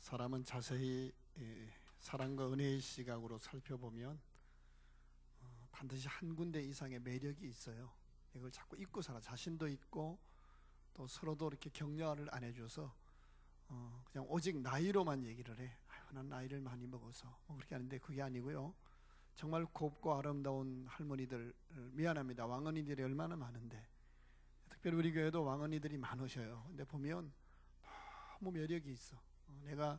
사람은 자세히 사랑과 은혜의 시각으로 살펴보면 반드시 한 군데 이상의 매력이 있어요. 이걸 자꾸 잊고 살아. 자신도 있고 또 서로도 이렇게 격려를 안 해줘서 그냥 오직 나이로만 얘기를 해. 아유, 난 나이를 많이 먹어서 그렇게 하는데 그게 아니고요. 정말 곱고 아름다운 할머니들, 미안합니다. 왕언니들이 얼마나 많은데, 특별히 우리 교회도 왕언니들이 많으셔요. 근데 보면 너무 매력이 있어. 내가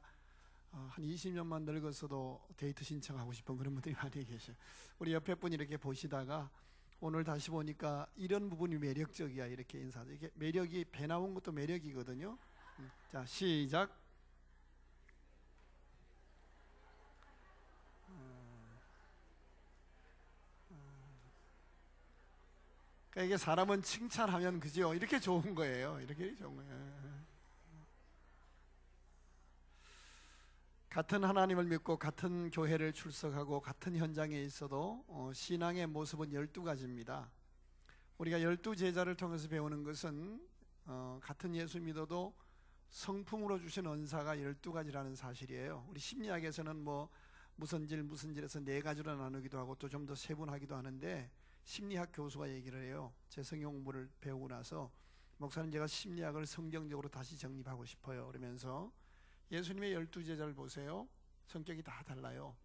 한 20년만 늙었어도 데이트 신청하고 싶은 그런 분들이 많이 계셔요. 우리 옆에 분이 이렇게 보시다가 오늘 다시 보니까 이런 부분이 매력적이야 이렇게 인사하죠. 이게 매력이, 배 나온 것도 매력이거든요. 자, 시작. 그러니까 이게 사람은 칭찬하면 그죠? 이렇게 좋은 거예요. 이렇게 좋은 거예요. 같은 하나님을 믿고 같은 교회를 출석하고 같은 현장에 있어도 신앙의 모습은 12가지입니다. 우리가 12제자를 통해서 배우는 것은 같은 예수 믿어도 성품으로 주신 은사가 12가지라는 사실이에요. 우리 심리학에서는 무슨 질에서 4가지로 나누기도 하고 또 좀 더 세분하기도 하는데, 심리학 교수가 얘기를 해요. 제 성경 공부를 배우고 나서 목사님, 제가 심리학을 성경적으로 다시 정립하고 싶어요. 그러면서 예수님의 12제자를 보세요. 성격이 다 달라요.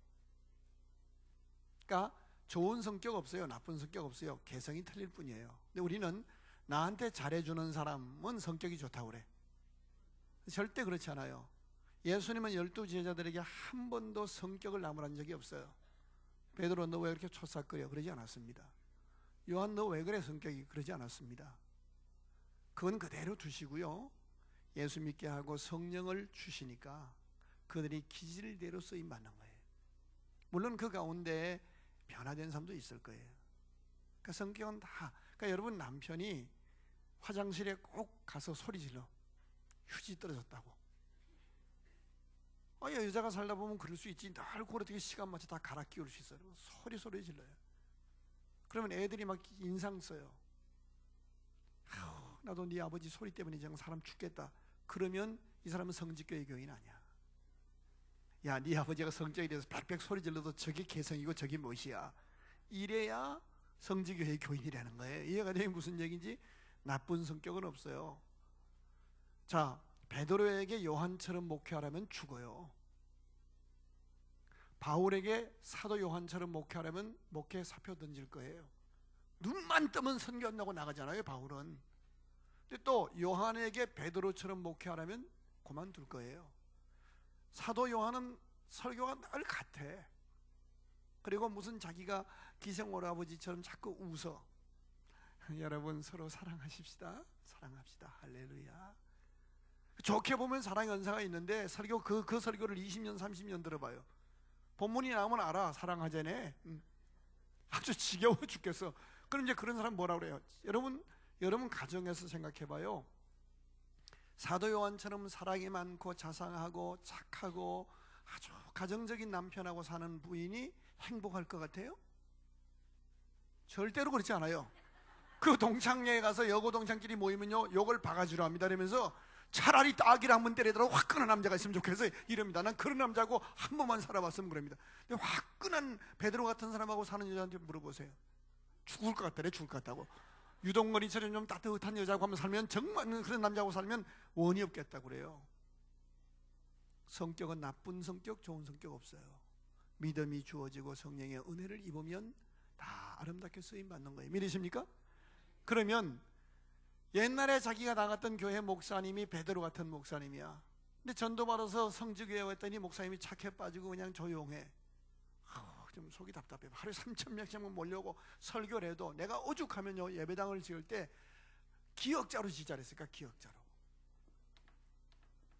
그러니까 좋은 성격 없어요. 나쁜 성격 없어요. 개성이 틀릴 뿐이에요. 근데 우리는 나한테 잘해주는 사람은 성격이 좋다고 그래. 절대 그렇지 않아요. 예수님은 12제자들에게 한 번도 성격을 나무란 적이 없어요. 베드로, 너 왜 이렇게 초싹거려? 그러지 않았습니다. 요한, 너 왜 그래? 성격이 그러지 않았습니다. 그건 그대로 두시고요, 예수 믿게 하고 성령을 주시니까 그들이 기질대로 쓰임받는 거예요. 물론 그 가운데 변화된 사람도 있을 거예요. 그러니까 성격은 다, 그러니까 여러분 남편이 화장실에 꼭 가서 소리 질러. 휴지 떨어졌다고. 여자가 살다 보면 그럴 수 있지. 늘 그걸 어떻게 시간 맞춰 다 갈아 끼울 수 있어요. 소리 질러요. 그러면 애들이 막 인상 써요. 나도 네 아버지 소리 때문에 지금 사람 죽겠다. 그러면 이 사람은 성직교회 교인 아니야. 야, 네 아버지가 성적이 돼서 빽빽 소리 질러도 저게 개성이고 저게 멋이야. 이래야 성직교회 교인이라는 거예요. 이해가 되면 무슨 얘기인지. 나쁜 성격은 없어요. 자, 베드로에게 요한처럼 목회하려면 죽어요. 바울에게 사도 요한처럼 목회하려면 목회 사표 던질 거예요. 눈만 뜨면 선교한다고 나가잖아요, 바울은. 근데 또 요한에게 베드로처럼 목회하려면 그만둘 거예요. 사도 요한은 설교가 늘 같아. 그리고 무슨 자기가 기생오라버지처럼 자꾸 웃어. 여러분 서로 사랑하십시다. 사랑합시다. 할렐루야. 좋게 보면 사랑의 은사가 있는데 설교 그 설교를 20년 30년 들어봐요. 본문이 나오면 알아. 사랑하자네. 아주 지겨워 죽겠어. 그럼 이제 그런 사람 뭐라 그래요? 여러분 가정에서 생각해봐요. 사도 요한처럼 사랑이 많고 자상하고 착하고 아주 가정적인 남편하고 사는 부인이 행복할 것 같아요? 절대로 그렇지 않아요. 그 동창회에 가서 여고 동창끼리 모이면요, 욕을 바가지로 합니다. 이러면서 차라리 따귀를 한번 때리더라도 화끈한 남자가 있으면 좋겠어 이럽니다. 난 그런 남자하고 한 번만 살아봤으면 그럽니다. 근데 화끈한 베드로 같은 사람하고 사는 여자한테 물어보세요. 죽을 것 같다래. 죽을 것 같다고. 유동머리처럼 좀 따뜻한 여자하고 한번 살면, 정말 그런 남자하고 살면 원이 없겠다고 그래요. 성격은 나쁜 성격, 좋은 성격 없어요. 믿음이 주어지고 성령의 은혜를 입으면 다 아름답게 쓰임받는 거예요. 믿으십니까? 그러면 옛날에 자기가 나갔던 교회 목사님이 베드로 같은 목사님이야. 근데 전도 받아서 성직교회 왔더니 목사님이 착해 빠지고 그냥 조용해. 좀 속이 답답해. 하루에 3,000명씩 몰려오고 설교를 해도, 내가 오죽하면요, 예배당을 지을 때 기역자로 지자 그랬으니까 기역자로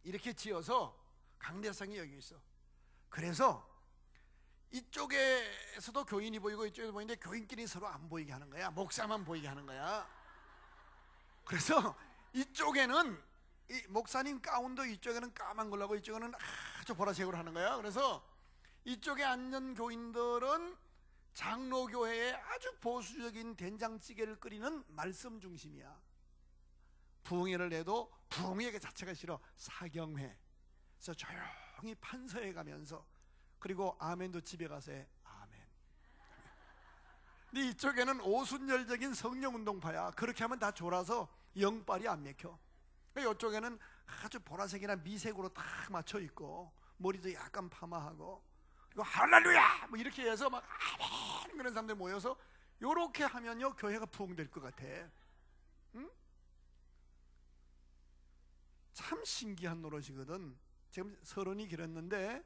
이렇게 지어서 강대상이 여기 있어. 그래서 이쪽에서도 교인이 보이고 이쪽에서 보이는데 교인끼리 서로 안 보이게 하는 거야. 목사만 보이게 하는 거야. 그래서 이쪽에는 이 목사님 가운도 이쪽에는 까만 걸로 하고 이쪽에는 아주 보라색으로 하는 거야. 그래서 이쪽에 앉는 교인들은 장로교회의 아주 보수적인 된장찌개를 끓이는 말씀 중심이야. 부흥회를 내도 부흥회 자체가 싫어. 사경회, 그래서 조용히 판서해 가면서, 그리고 아멘도 집에 가서 해. 아멘. 근데 이쪽에는 오순절적인 성령운동파야. 그렇게 하면 다 졸아서 영빨이 안 맥혀. 이쪽에는 아주 보라색이나 미색으로 딱 맞춰 있고, 머리도 약간 파마하고, 그리고 할렐루야 뭐 이렇게 해서 막 아멘 그런 사람들 모여서 요렇게 하면요 교회가 부흥될 것 같아. 응? 참 신기한 노릇이거든. 지금 30이 길었는데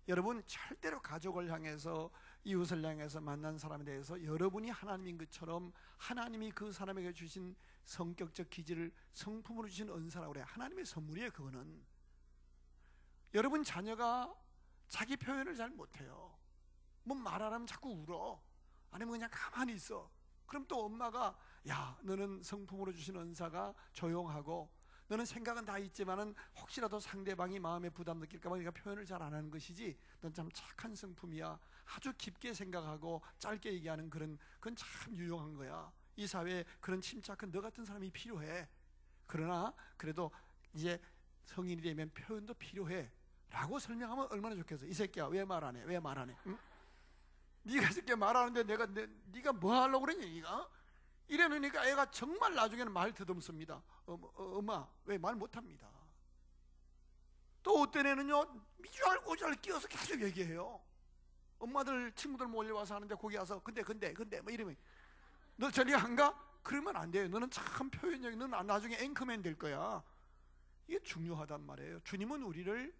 여러분 절대로 가족을 향해서, 이웃을 향해서, 만난 사람에 대해서 여러분이 하나님인 것처럼 하나님이 그 사람에게 주신 성격적 기질을 성품으로 주신 은사라고 그래. 하나님의 선물이에요. 그거는 여러분 자녀가 자기 표현을 잘 못해요. 뭐 말하라면 자꾸 울어, 아니면 그냥 가만히 있어. 그럼 또 엄마가, 야 너는 성품으로 주신 은사가 조용하고, 너는 생각은 다 있지만은 혹시라도 상대방이 마음에 부담 느낄까 봐 네가 표현을 잘 안 하는 것이지, 넌 참 착한 성품이야. 아주 깊게 생각하고 짧게 얘기하는 그건 참 유용한 거야. 이 사회에 그런 침착한 너 같은 사람이 필요해. 그러나 그래도 이제 성인이 되면 표현도 필요해 라고 설명하면 얼마나 좋겠어. 이 새끼야 왜 말 안 해? 왜 말 안 해? 응? 네가 이 새끼 말하는데 네가 뭐 하려고 그러냐 네가? 이래놓으니까 애가 정말 나중에는 말 더듬습니다. 엄마 왜 말 못합니다. 또 어떤 애는요 미주알고주알 끼어서 계속 얘기해요. 엄마들 친구들 몰려와서 하는데 거기 와서 근데 뭐 이러면, 너 저리 안 가? 그러면 안 돼요. 너는 참 표현력이, 너는 나중에 앵커맨 될 거야. 이게 중요하단 말이에요. 주님은 우리를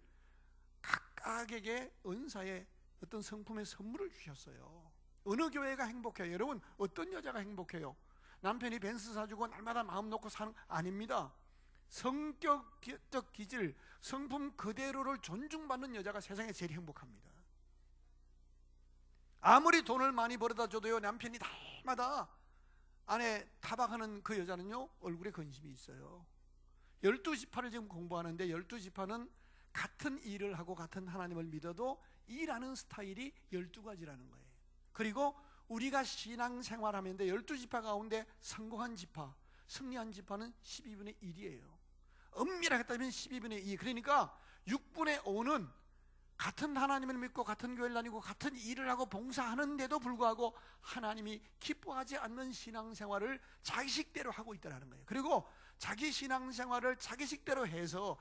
각각에게 은사의 어떤 성품의 선물을 주셨어요. 어느 교회가 행복해요? 여러분 어떤 여자가 행복해요? 남편이 벤츠 사주고 날마다 마음 놓고 사는, 아닙니다. 성격적 기질, 성품 그대로를 존중받는 여자가 세상에 제일 행복합니다. 아무리 돈을 많이 벌어다 줘도요 남편이 날마다 아내 타박하는 그 여자는요 얼굴에 근심이 있어요. 12지파를 지금 공부하는데 12지파는 같은 일을 하고 같은 하나님을 믿어도 일하는 스타일이 12가지라는 거예요. 그리고 우리가 신앙생활하면 12지파 가운데 성공한 지파, 승리한 지파는 12분의 1이에요 엄밀하게 따지면 12분의 2. 그러니까 6분의 5는 같은 하나님을 믿고 같은 교회를 다니고 같은 일을 하고 봉사하는데도 불구하고 하나님이 기뻐하지 않는 신앙생활을 자기식대로 하고 있다는 거예요. 그리고 자기 신앙생활을 자기식대로 해서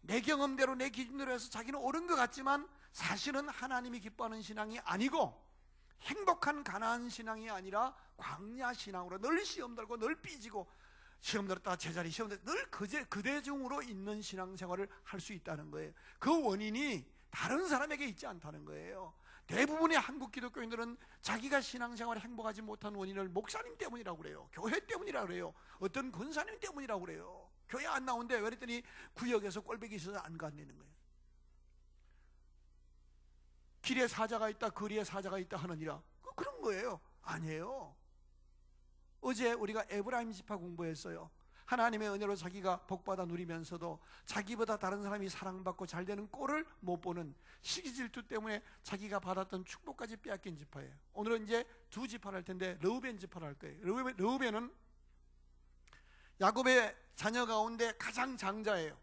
내 경험대로 내 기준대로 해서 자기는 옳은 것 같지만 사실은 하나님이 기뻐하는 신앙이 아니고 행복한 가나안 신앙이 아니라 광야 신앙으로 늘 시험 들고 늘 삐지고, 시험 들었다가 제자리 시험 들었다가 늘 그대중으로 있는 신앙생활을 할 수 있다는 거예요. 그 원인이 다른 사람에게 있지 않다는 거예요. 대부분의 한국 기독교인들은 자기가 신앙생활에 행복하지 못한 원인을 목사님 때문이라고 그래요. 교회 때문이라고 그래요. 어떤 권사님 때문이라고 그래요. 교회 안 나온대. 왜 그랬더니 구역에서 꼴배기 있어서 안 간다는 거예요. 길에 사자가 있다 거리에 사자가 있다 하느니라, 그런 거예요. 아니에요. 어제 우리가 에브라임 지파 공부했어요. 하나님의 은혜로 자기가 복받아 누리면서도 자기보다 다른 사람이 사랑받고 잘 되는 꼴을 못 보는 시기질투 때문에 자기가 받았던 축복까지 빼앗긴 지파예요. 오늘은 이제 두 지파를 할 텐데 르우벤 지파를 할 거예요. 르우벤은 야곱의 자녀 가운데 가장 장자예요.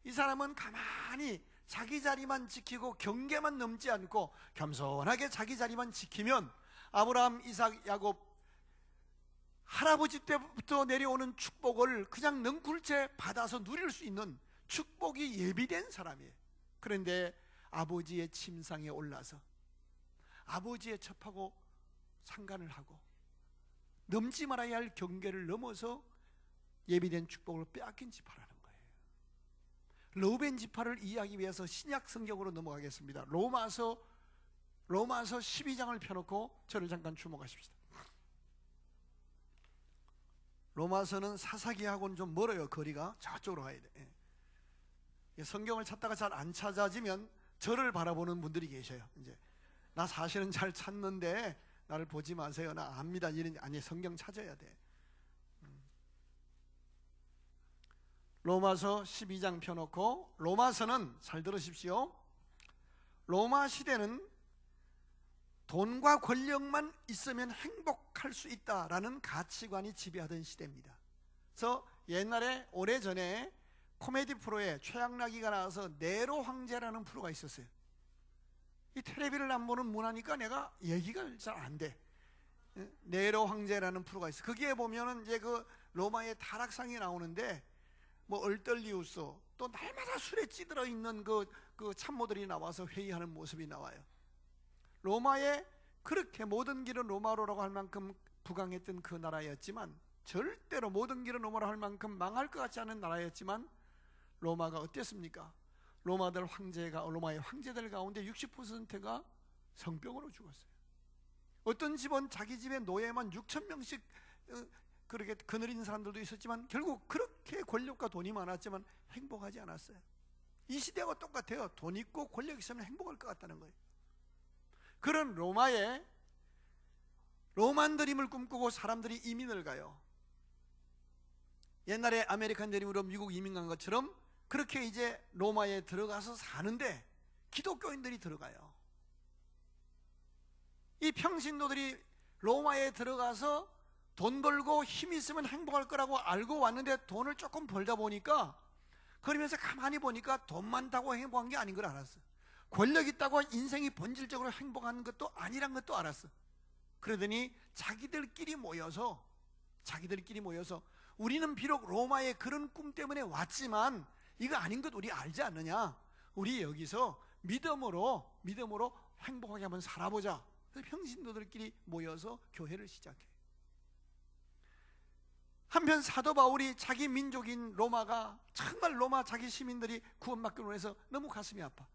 이 사람은 가만히 자기 자리만 지키고 경계만 넘지 않고 겸손하게 자기 자리만 지키면 아브라함, 이삭, 야곱 할아버지 때부터 내려오는 축복을 그냥 넝쿨째 받아서 누릴 수 있는 축복이 예비된 사람이에요. 그런데 아버지의 침상에 올라서 아버지의 첩하고 상관을 하고 넘지 말아야 할 경계를 넘어서 예비된 축복을 빼앗긴 지파라는 거예요. 르우벤 지파를 이해하기 위해서 신약 성경으로 넘어가겠습니다. 로마서 12장을 펴놓고 저를 잠깐 주목하십시다. 로마서는 사사기하고는 좀 멀어요. 거리가 저쪽으로 가야 돼. 성경을 찾다가 잘 안 찾아지면 저를 바라보는 분들이 계셔요. 이제 나 사실은 잘 찾는데 나를 보지 마세요. 나 압니다. 이런, 아니 성경 찾아야 돼. 로마서 12장 펴놓고, 로마서는 잘 들으십시오. 로마 시대는 돈과 권력만 있으면 행복할 수 있다라는 가치관이 지배하던 시대입니다. 그래서 옛날에 오래전에 코미디 프로에 최양락이가 나와서 네로 황제라는 프로가 있었어요. 이 텔레비를 안 보는 문화니까 내가 얘기가 잘 안 돼. 네로 황제라는 프로가 있어. 거기에 보면은 이제 그 로마의 타락상이 나오는데 뭐 얼떨리우스 또 날마다 술에 찌들어 있는 그 참모들이 나와서 회의하는 모습이 나와요. 로마에 그렇게 모든 길은 로마로라고 할 만큼 부강했던 그 나라였지만, 절대로 모든 길은 로마로 할 만큼 망할 것 같지 않은 나라였지만, 로마가 어땠습니까? 로마의 황제들 가운데 60%가 성병으로 죽었어요. 어떤 집은 자기 집에 노예만 6,000명씩 그렇게 거느린 사람들도 있었지만, 결국 그렇게 권력과 돈이 많았지만 행복하지 않았어요. 이 시대와 똑같아요. 돈 있고 권력 있으면 행복할 것 같다는 거예요. 그런 로마에 로만 드림을 꿈꾸고 사람들이 이민을 가요. 옛날에 아메리칸 드림으로 미국 이민 간 것처럼 그렇게 이제 로마에 들어가서 사는데 기독교인들이 들어가요. 이 평신도들이 로마에 들어가서 돈 벌고 힘 있으면 행복할 거라고 알고 왔는데, 돈을 조금 벌다 보니까, 그러면서 가만히 보니까 돈 많다고 행복한 게 아닌 걸 알았어. 권력 있다고 인생이 본질적으로 행복한 것도 아니란 것도 알았어. 그러더니 자기들끼리 모여서 우리는 비록 로마의 그런 꿈 때문에 왔지만 이거 아닌 것 우리 알지 않느냐, 우리 여기서 믿음으로 행복하게 한번 살아보자. 그래서 평신도들끼리 모여서 교회를 시작해. 한편 사도 바울이 자기 민족인 로마가 정말 로마 자기 시민들이 구원받기로 해서 너무 가슴이 아파.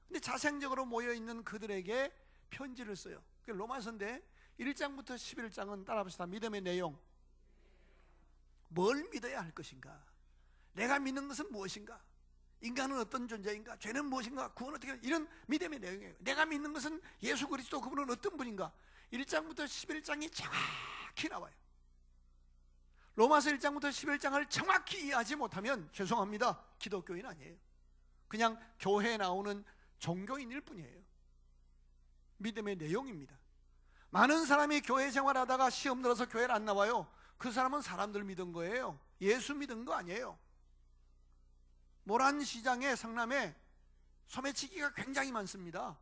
근데 자생적으로 모여있는 그들에게 편지를 써요. 로마서인데 1장부터 11장은 따라합시다. 믿음의 내용. 뭘 믿어야 할 것인가? 내가 믿는 것은 무엇인가? 인간은 어떤 존재인가? 죄는 무엇인가? 구원은 어떻게? 이런 믿음의 내용이에요. 내가 믿는 것은 예수 그리스도, 그분은 어떤 분인가? 1장부터 11장이 정확히 나와요. 로마서 1장부터 11장을 정확히 이해하지 못하면 죄송합니다, 기독교인 아니에요. 그냥 교회에 나오는 종교인일 뿐이에요. 믿음의 내용입니다. 많은 사람이 교회 생활하다가 시험 들어서 교회를 안 나와요. 그 사람은 사람들 믿은 거예요. 예수 믿은 거 아니에요. 모란시장에, 성남에 소매치기가 굉장히 많습니다.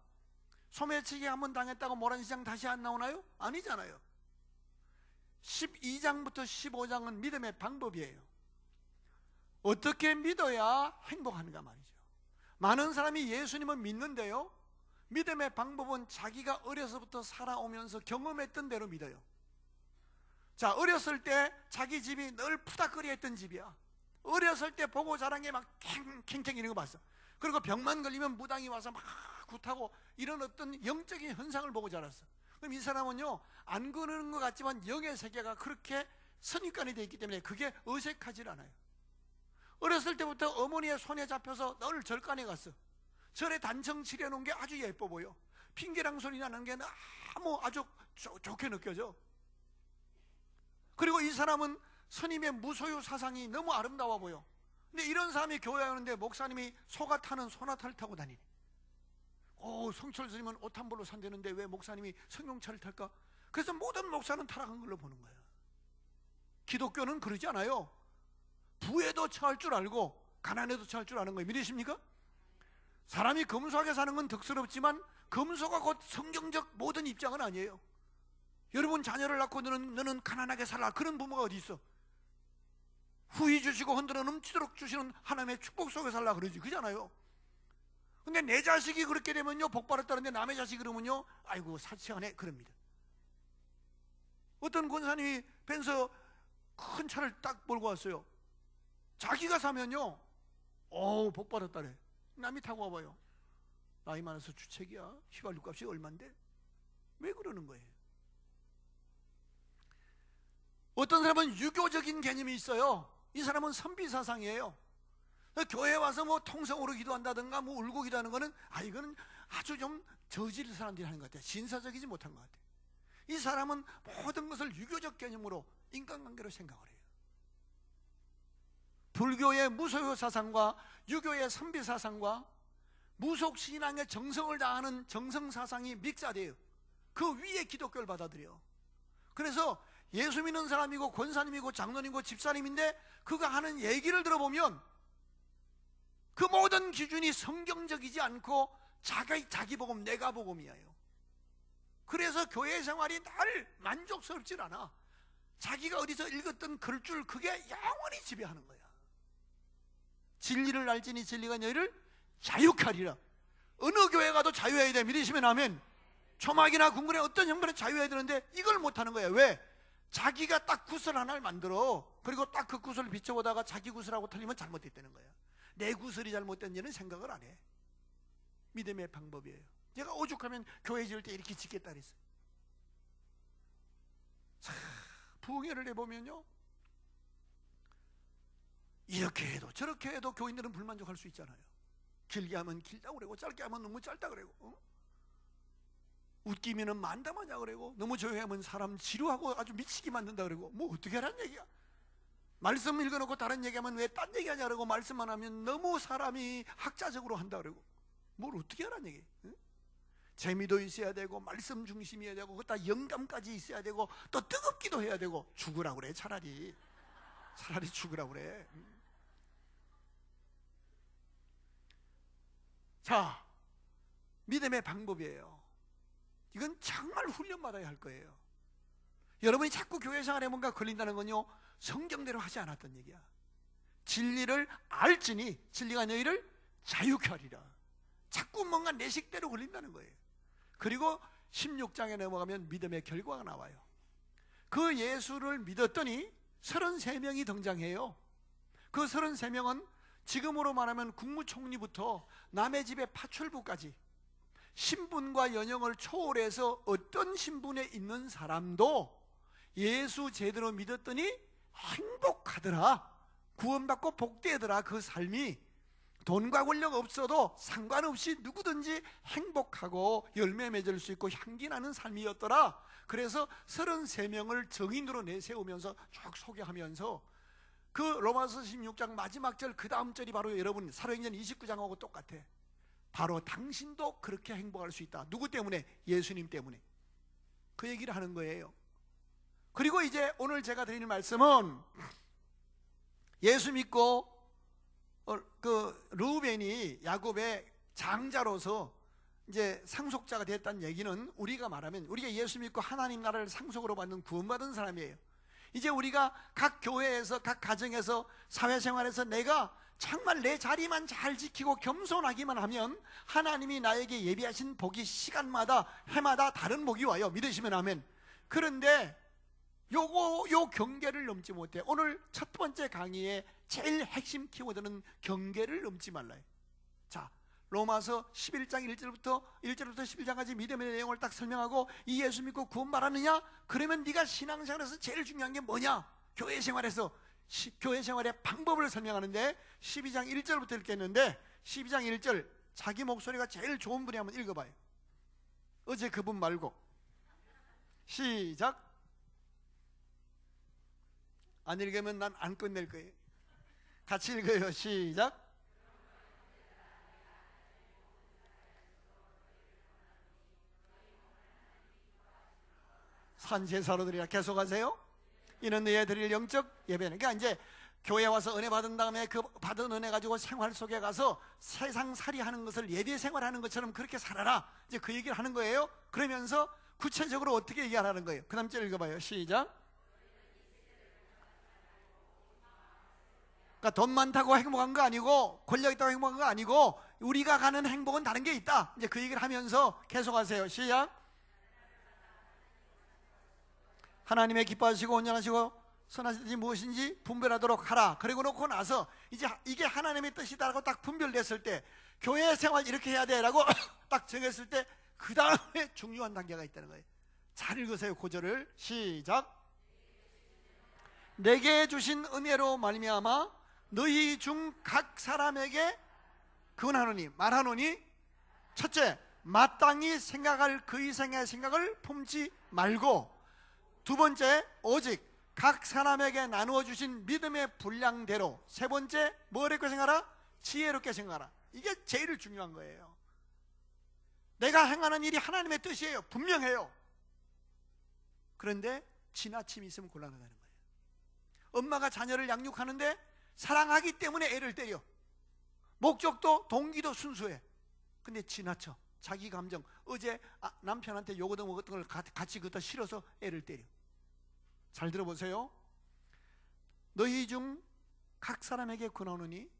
소매치기 한번 당했다고 모란시장 다시 안 나오나요? 아니잖아요. 12장부터 15장은 믿음의 방법이에요. 어떻게 믿어야 행복한가 말이죠. 많은 사람이 예수님을 믿는데요, 믿음의 방법은 자기가 어려서부터 살아오면서 경험했던 대로 믿어요. 자, 어렸을 때 자기 집이 늘 푸닥거리 했던 집이야. 어렸을 때 보고 자란 게 막 캥캥 이런 거 봤어. 그리고 병만 걸리면 무당이 와서 막 굿하고 이런 어떤 영적인 현상을 보고 자랐어. 그럼 이 사람은요, 안 그러는 것 같지만 영의 세계가 그렇게 선입관이 되어 있기 때문에 그게 어색하질 않아요. 어렸을 때부터 어머니의 손에 잡혀서 늘 절간에 갔어. 절에 단청 칠해놓은 게 아주 예뻐 보여. 핑계랑 소리 나는 게 너무 아주 좋게 느껴져. 그리고 이 사람은 스님의 무소유 사상이 너무 아름다워 보여. 근데 이런 사람이 교회 오는데 목사님이 소가 타는 소나타를 타고 다니네. 성철 스님은 옷 한 벌로 산다는데 왜 목사님이 승용차를 탈까? 그래서 모든 목사는 타락한 걸로 보는 거야. 기독교는 그러지 않아요. 부에도 처할 줄 알고 가난에도 처할 줄 아는 거예요. 믿으십니까? 사람이 검소하게 사는 건 덕스럽지만 검소가 곧 성경적 모든 입장은 아니에요. 여러분 자녀를 낳고 너는 가난하게 살라, 그런 부모가 어디 있어? 후히 주시고 흔들어 넘치도록 주시는 하나님의 축복 속에 살라 그러지, 그잖아요. 근데 내 자식이 그렇게 되면요 복 받았다는데 남의 자식이 그러면요 아이고 사치하네 그럽니다. 어떤 권사님이 벤서 큰 차를 딱 몰고 왔어요. 자기가 사면요 복 받았다래. 남이 타고 와봐요. 나이 많아서 주책이야. 휘발유 값이 얼만데? 왜 그러는 거예요? 어떤 사람은 유교적인 개념이 있어요. 이 사람은 선비사상이에요. 교회 와서 뭐 통성으로 기도한다든가 뭐 울고 기도하는 거는 이거는 아주 좀 저질 사람들이 하는 것 같아요. 신사적이지 못한 것 같아요. 이 사람은 모든 것을 유교적 개념으로 인간관계로 생각을 해요. 불교의 무소유 사상과 유교의 선비 사상과 무속신앙의 정성을 다하는 정성 사상이 믹사돼요. 그 위에 기독교를 받아들여. 그래서 예수 믿는 사람이고 권사님이고 장로님이고 집사님인데 그가 하는 얘기를 들어보면 그 모든 기준이 성경적이지 않고 자기 복음, 내가 복음이에요. 그래서 교회 생활이 늘 만족스럽질 않아. 자기가 어디서 읽었던 글줄 그게 영원히 지배하는 거야. 진리를 알지니 진리가 너희를 자유케 하리라. 어느 교회 가도 자유해야 돼. 믿으시면 아멘. 초막이나 궁궐에 어떤 형편에 자유해야 되는데 이걸 못하는 거예요. 왜? 자기가 딱 구슬 하나를 만들어. 그리고 딱 그 구슬을 비춰보다가 자기 구슬하고 틀리면 잘못됐다는 거야. 내 구슬이 잘못된지는 생각을 안 해. 믿음의 방법이에요. 제가 오죽하면 교회 지을 때 이렇게 짓겠다 그랬어요. 부흥회를 해보면요, 이렇게 해도 저렇게 해도 교인들은 불만족할 수 있잖아요. 길게 하면 길다고 그러고 짧게 하면 너무 짧다 그러고, 웃기면은 만담하자 그러고, 너무 조용히 하면 사람 지루하고 아주 미치게 만든다 그러고, 뭐 어떻게 하라는 얘기야. 말씀 읽어놓고 다른 얘기하면 왜 딴 얘기하냐 그러고, 말씀만 하면 너무 사람이 학자적으로 한다 그러고, 뭘 어떻게 하라는 얘기. 응? 재미도 있어야 되고 말씀 중심이어야 되고 그것다 영감까지 있어야 되고 또 뜨겁기도 해야 되고. 죽으라고 그래. 차라리 죽으라고 그래. 자, 믿음의 방법이에요. 이건 정말 훈련받아야 할 거예요. 여러분이 자꾸 교회 생활에 뭔가 걸린다는 건요, 성경대로 하지 않았던 얘기야. 진리를 알지니 진리가 너희를 자유케 하리라. 자꾸 뭔가 내 식대로 걸린다는 거예요. 그리고 16장에 넘어가면 믿음의 결과가 나와요. 그 예수를 믿었더니 33명이 등장해요. 그 33명은 지금으로 말하면 국무총리부터 남의 집의 파출부까지 신분과 연령을 초월해서 어떤 신분에 있는 사람도 예수 제대로 믿었더니 행복하더라. 구원받고 복되더라. 그 삶이 돈과 권력 없어도 상관없이 누구든지 행복하고 열매 맺을 수 있고 향기 나는 삶이었더라. 그래서 33명을 정인으로 내세우면서 쭉 소개하면서 그 로마서 16장 마지막 절 그 다음 절이 바로 여러분 사도행전 29장하고 똑같아. 바로 당신도 그렇게 행복할 수 있다. 누구 때문에? 예수님 때문에. 그 얘기를 하는 거예요. 그리고 이제 오늘 제가 드리는 말씀은 예수 믿고 그 르우벤이 야곱의 장자로서 이제 상속자가 됐다는 얘기는 우리가 말하면 우리가 예수 믿고 하나님 나라를 상속으로 받는 구원받은 사람이에요. 이제 우리가 각 교회에서 각 가정에서 사회생활에서 내가 정말 내 자리만 잘 지키고 겸손하기만 하면 하나님이 나에게 예비하신 복이 시간마다 해마다 다른 복이 와요. 믿으시면 아멘. 그런데 요 경계를 넘지 못해. 오늘 첫 번째 강의의 제일 핵심 키워드는 경계를 넘지 말라요. 자, 로마서 11장 1절부터 11장까지 믿음의 내용을 딱 설명하고 이 예수 믿고 구원 받았느냐? 그러면 네가 신앙생활에서 제일 중요한 게 뭐냐? 교회 생활에서 교회 생활의 방법을 설명하는데 12장 1절부터 읽겠는데 12장 1절 자기 목소리가 제일 좋은 분이 한번 읽어봐요. 어제 그분 말고. 시작. 안 읽으면 난 안 끝낼 거예요. 같이 읽어요. 시작. 산제사로 드리라. 계속하세요. 이는 너희에 드릴 영적 예배는. 그러니까 이제 교회 와서 은혜 받은 다음에 그 받은 은혜 가지고 생활 속에 가서 세상 살이 하는 것을 예배 생활하는 것처럼 그렇게 살아라. 이제 그 얘기를 하는 거예요. 그러면서 구체적으로 어떻게 얘기하라는 거예요. 그 다음 절 읽어봐요. 시작. 그러니까 돈 많다고 행복한 거 아니고 권력 있다고 행복한 거 아니고 우리가 가는 행복은 다른 게 있다. 이제 그 얘기를 하면서 계속하세요. 시작. 하나님의 기뻐하시고 온전하시고 선하신 뜻이 무엇인지 분별하도록 하라. 그리고 놓고 나서 이제 이게 하나님의 뜻이다라고 딱 분별됐을 때 교회 생활 이렇게 해야 돼라고 딱 정했을 때 그 다음에 중요한 단계가 있다는 거예요. 잘 읽으세요. 구절을. 시작. 내게 주신 은혜로 말미암아 너희 중 각 사람에게 근하노니 말하노니 첫째, 마땅히 생각할 그 이상의 생각을 품지 말고, 두 번째, 오직 각 사람에게 나누어 주신 믿음의 분량대로, 세 번째, 뭐랬고 생각하라? 지혜롭게 생각하라. 이게 제일 중요한 거예요. 내가 행하는 일이 하나님의 뜻이에요. 분명해요. 그런데 지나침이 있으면 곤란하다는 거예요. 엄마가 자녀를 양육하는데 사랑하기 때문에 애를 때려. 목적도 동기도 순수해. 근데 지나쳐. 자기 감정. 어제 남편한테 욕 얻어먹었던 걸 같이 그다 실어서 애를 때려. 잘 들어보세요. 너희 중 각 사람에게 권하노니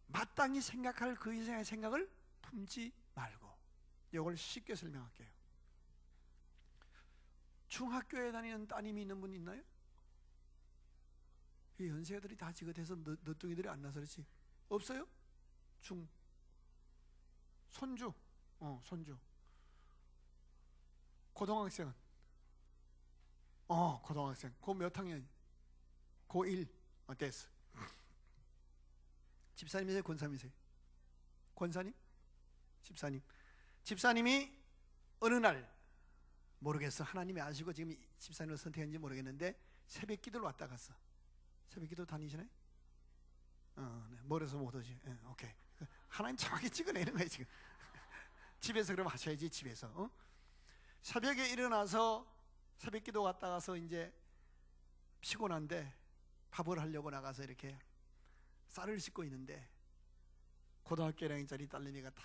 마땅히 생각할 그 이상의 생각을 품지 말고. 이걸 쉽게 설명할게요. 중학교에 다니는 따님이 있는 분 있나요? 이 연세들이 다 지긋해서 너뚱이들이 안 나서 그렇지. 없어요? 손주. 손주. 고등학생은? 고등학생. 고 몇 학년? 고1. 됐어. 집사님이세요? 권사님이세요? 권사님? 집사님. 집사님이 어느 날, 모르겠어. 하나님이 아시고 지금 집사님을 선택했는지 모르겠는데 새벽 기도를 왔다 갔어. 새벽 기도 다니시나요? 네. 멀어서 못 오지. 네, 오케이. 하나님 정확히 찍어내는 거예요 지금. 집에서 그럼 하셔야지. 집에서. 새벽에 일어나서 새벽 기도 갔다 가서 이제 피곤한데 밥을 하려고 나가서 이렇게 쌀을 씻고 있는데 고등학교 1학년짜리 딸내미가 탁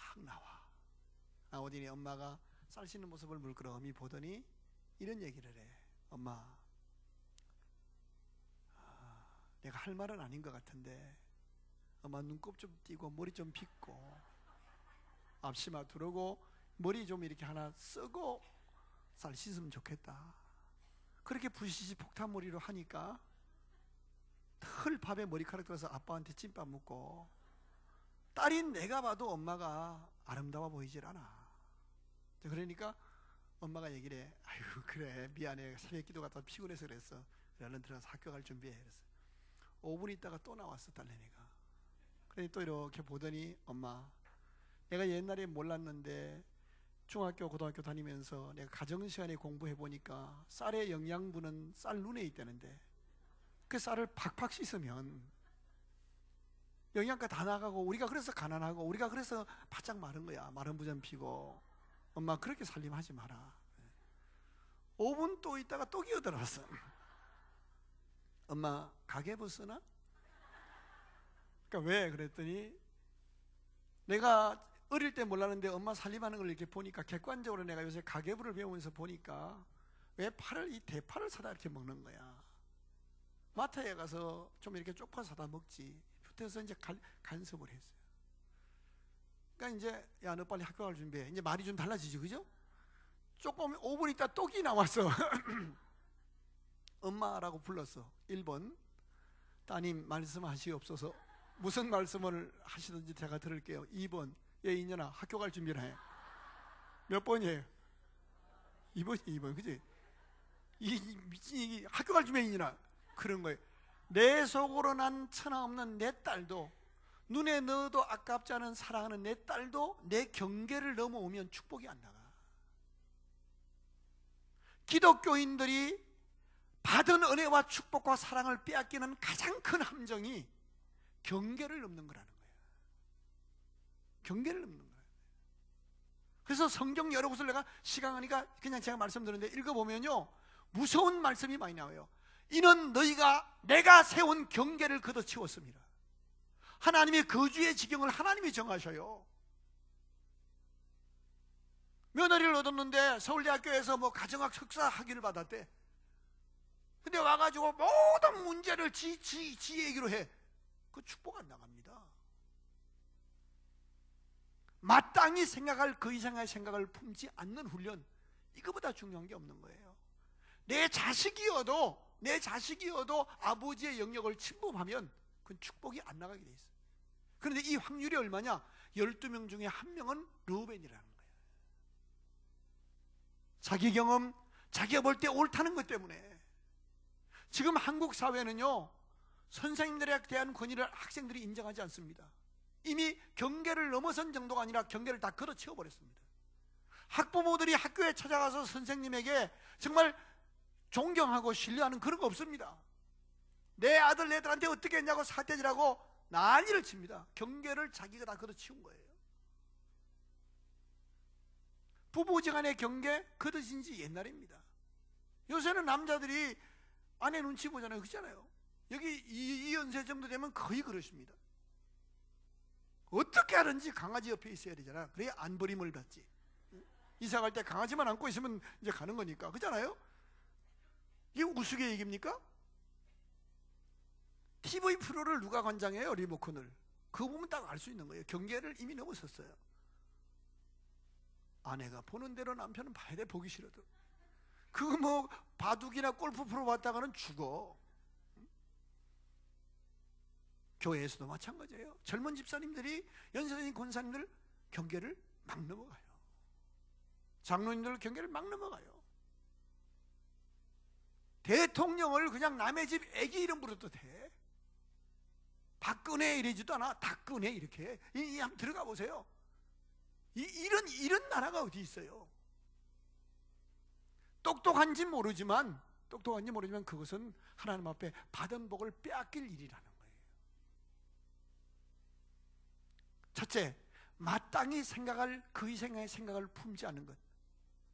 나오더니 엄마가 쌀 씻는 모습을 물끄러미 보더니 이런 얘기를 해. 엄마, 내가 할 말은 아닌 것 같은데 엄마 눈곱 좀 띄고 머리 좀 빗고 앞치마 두르고 머리 좀 이렇게 하나 쓰고 쌀 씻으면 좋겠다. 그렇게 부시시 폭탄머리로 하니까 털 밥에 머리카락 들어서 아빠한테 찐밥 묻고, 딸인 내가 봐도 엄마가 아름다워 보이질 않아. 그러니까 엄마가 얘기를 해. 아유 그래 미안해, 새벽 기도 갔다 피곤해서 그랬어. 그래 얼른 들어가서 학교 갈 준비해. 그랬어. 5분 있다가 또 나왔어 딸내미가. 그래 또 이렇게 보더니 엄마, 내가 옛날에 몰랐는데 중학교 고등학교 다니면서 내가 가정시간에 공부해 보니까 쌀의 영양분은 쌀 눈에 있다는데 그 쌀을 팍팍 씻으면 영양가 다 나가고 우리가 그래서 가난하고 우리가 그래서 바짝 마른 거야. 마른 부전 피고. 엄마 그렇게 살림하지 마라. 5분 또 있다가 또 기어들어왔어. 엄마 가계부 쓰나? 그러니까 왜 그랬더니 내가 어릴 때 몰랐는데 엄마 살림하는 걸 이렇게 보니까 객관적으로 내가 요새 가계부를 배우면서 보니까 왜 이 대파를 사다 이렇게 먹는 거야. 마트에 가서 좀 이렇게 쪽파 사다 먹지. 그래서 이제 간섭을 했어요. 그러니까 이제 야 너 빨리 학교 갈 준비해. 이제 말이 좀 달라지죠, 그죠? 조금 5분 있다 똑이 나왔어. 엄마라고 불렀어. 1번 따님 말씀하시옵소서. 무슨 말씀을 하시든지 제가 들을게요. 2번 얘 이년아 학교 갈 준비를 해. 몇 번이에요? 2번 그지? 이 학교 갈 준비해 이년아. 그런 거예요. 내 속으로 난 천하 없는 내 딸도, 눈에 넣어도 아깝지 않은 사랑하는 내 딸도 내 경계를 넘어오면 축복이 안 나가. 기독교인들이 받은 은혜와 축복과 사랑을 빼앗기는 가장 큰 함정이 경계를 넘는 거라는 거예요. 경계를 넘는 거예요. 그래서 성경 여러 곳을 내가 시간 하니까 그냥 제가 말씀드렸는데 읽어보면요 무서운 말씀이 많이 나와요. 이는 너희가 내가 세운 경계를 걷어치웠습니다. 하나님의 거주의 지경을 하나님이 정하셔요. 며느리를 얻었는데 서울대학교에서 뭐 가정학 석사 학위를 받았대. 근데 와가지고 모든 문제를 지 얘기로 해. 그 축복 안 나갑니다. 마땅히 생각할 그 이상의 생각을 품지 않는 훈련, 이거보다 중요한 게 없는 거예요. 내 자식이어도 아버지의 영역을 침범하면 그건 축복이 안 나가게 돼 있어요. 그런데 이 확률이 얼마냐? 12명 중에 1명은 르우벤이라는 거예요. 자기 경험, 자기가 볼 때 옳다는 것 때문에. 지금 한국 사회는요 선생님들에 대한 권위를 학생들이 인정하지 않습니다. 이미 경계를 넘어선 정도가 아니라 경계를 다 걷어채워버렸습니다. 학부모들이 학교에 찾아가서 선생님에게 정말 존경하고 신뢰하는 그런 거 없습니다. 내 아들 내들한테 어떻게 했냐고 사태질하고 난리를 칩니다. 경계를 자기가 다 걷어치운 거예요. 부부지간의 경계 걷어진 지 옛날입니다. 요새는 남자들이 아내 눈치 보잖아요. 그렇잖아요. 여기 이 연세 정도 되면 거의 그러십니다. 어떻게 하든지 강아지 옆에 있어야 되잖아. 그래야 안 버림을 받지. 이사 갈 때 강아지만 안고 있으면 이제 가는 거니까. 그렇잖아요? 이게 우스갯얘기입니까? TV 프로를 누가 관장해요? 리모컨을. 그거 보면 딱 알 수 있는 거예요. 경계를 이미 넘어섰어요. 아내가 보는 대로 남편은 봐야 돼. 보기 싫어도. 그거 뭐 바둑이나 골프 프로 봤다가는 죽어. 교회에서도 마찬가지예요. 젊은 집사님들이, 연세적인 권사님들 경계를 막 넘어가요. 장로님들 경계를 막 넘어가요. 대통령을 그냥 남의 집 애기 이름 부르도 돼. 박근혜 이러지도 않아. 닥근혜 이렇게. 한번 들어가 보세요. 이런 나라가 어디 있어요? 똑똑한지 모르지만 그것은 하나님 앞에 받은 복을 빼앗길 일이라는 거예요. 첫째, 마땅히 생각할 그의 생각을 품지 않는 것.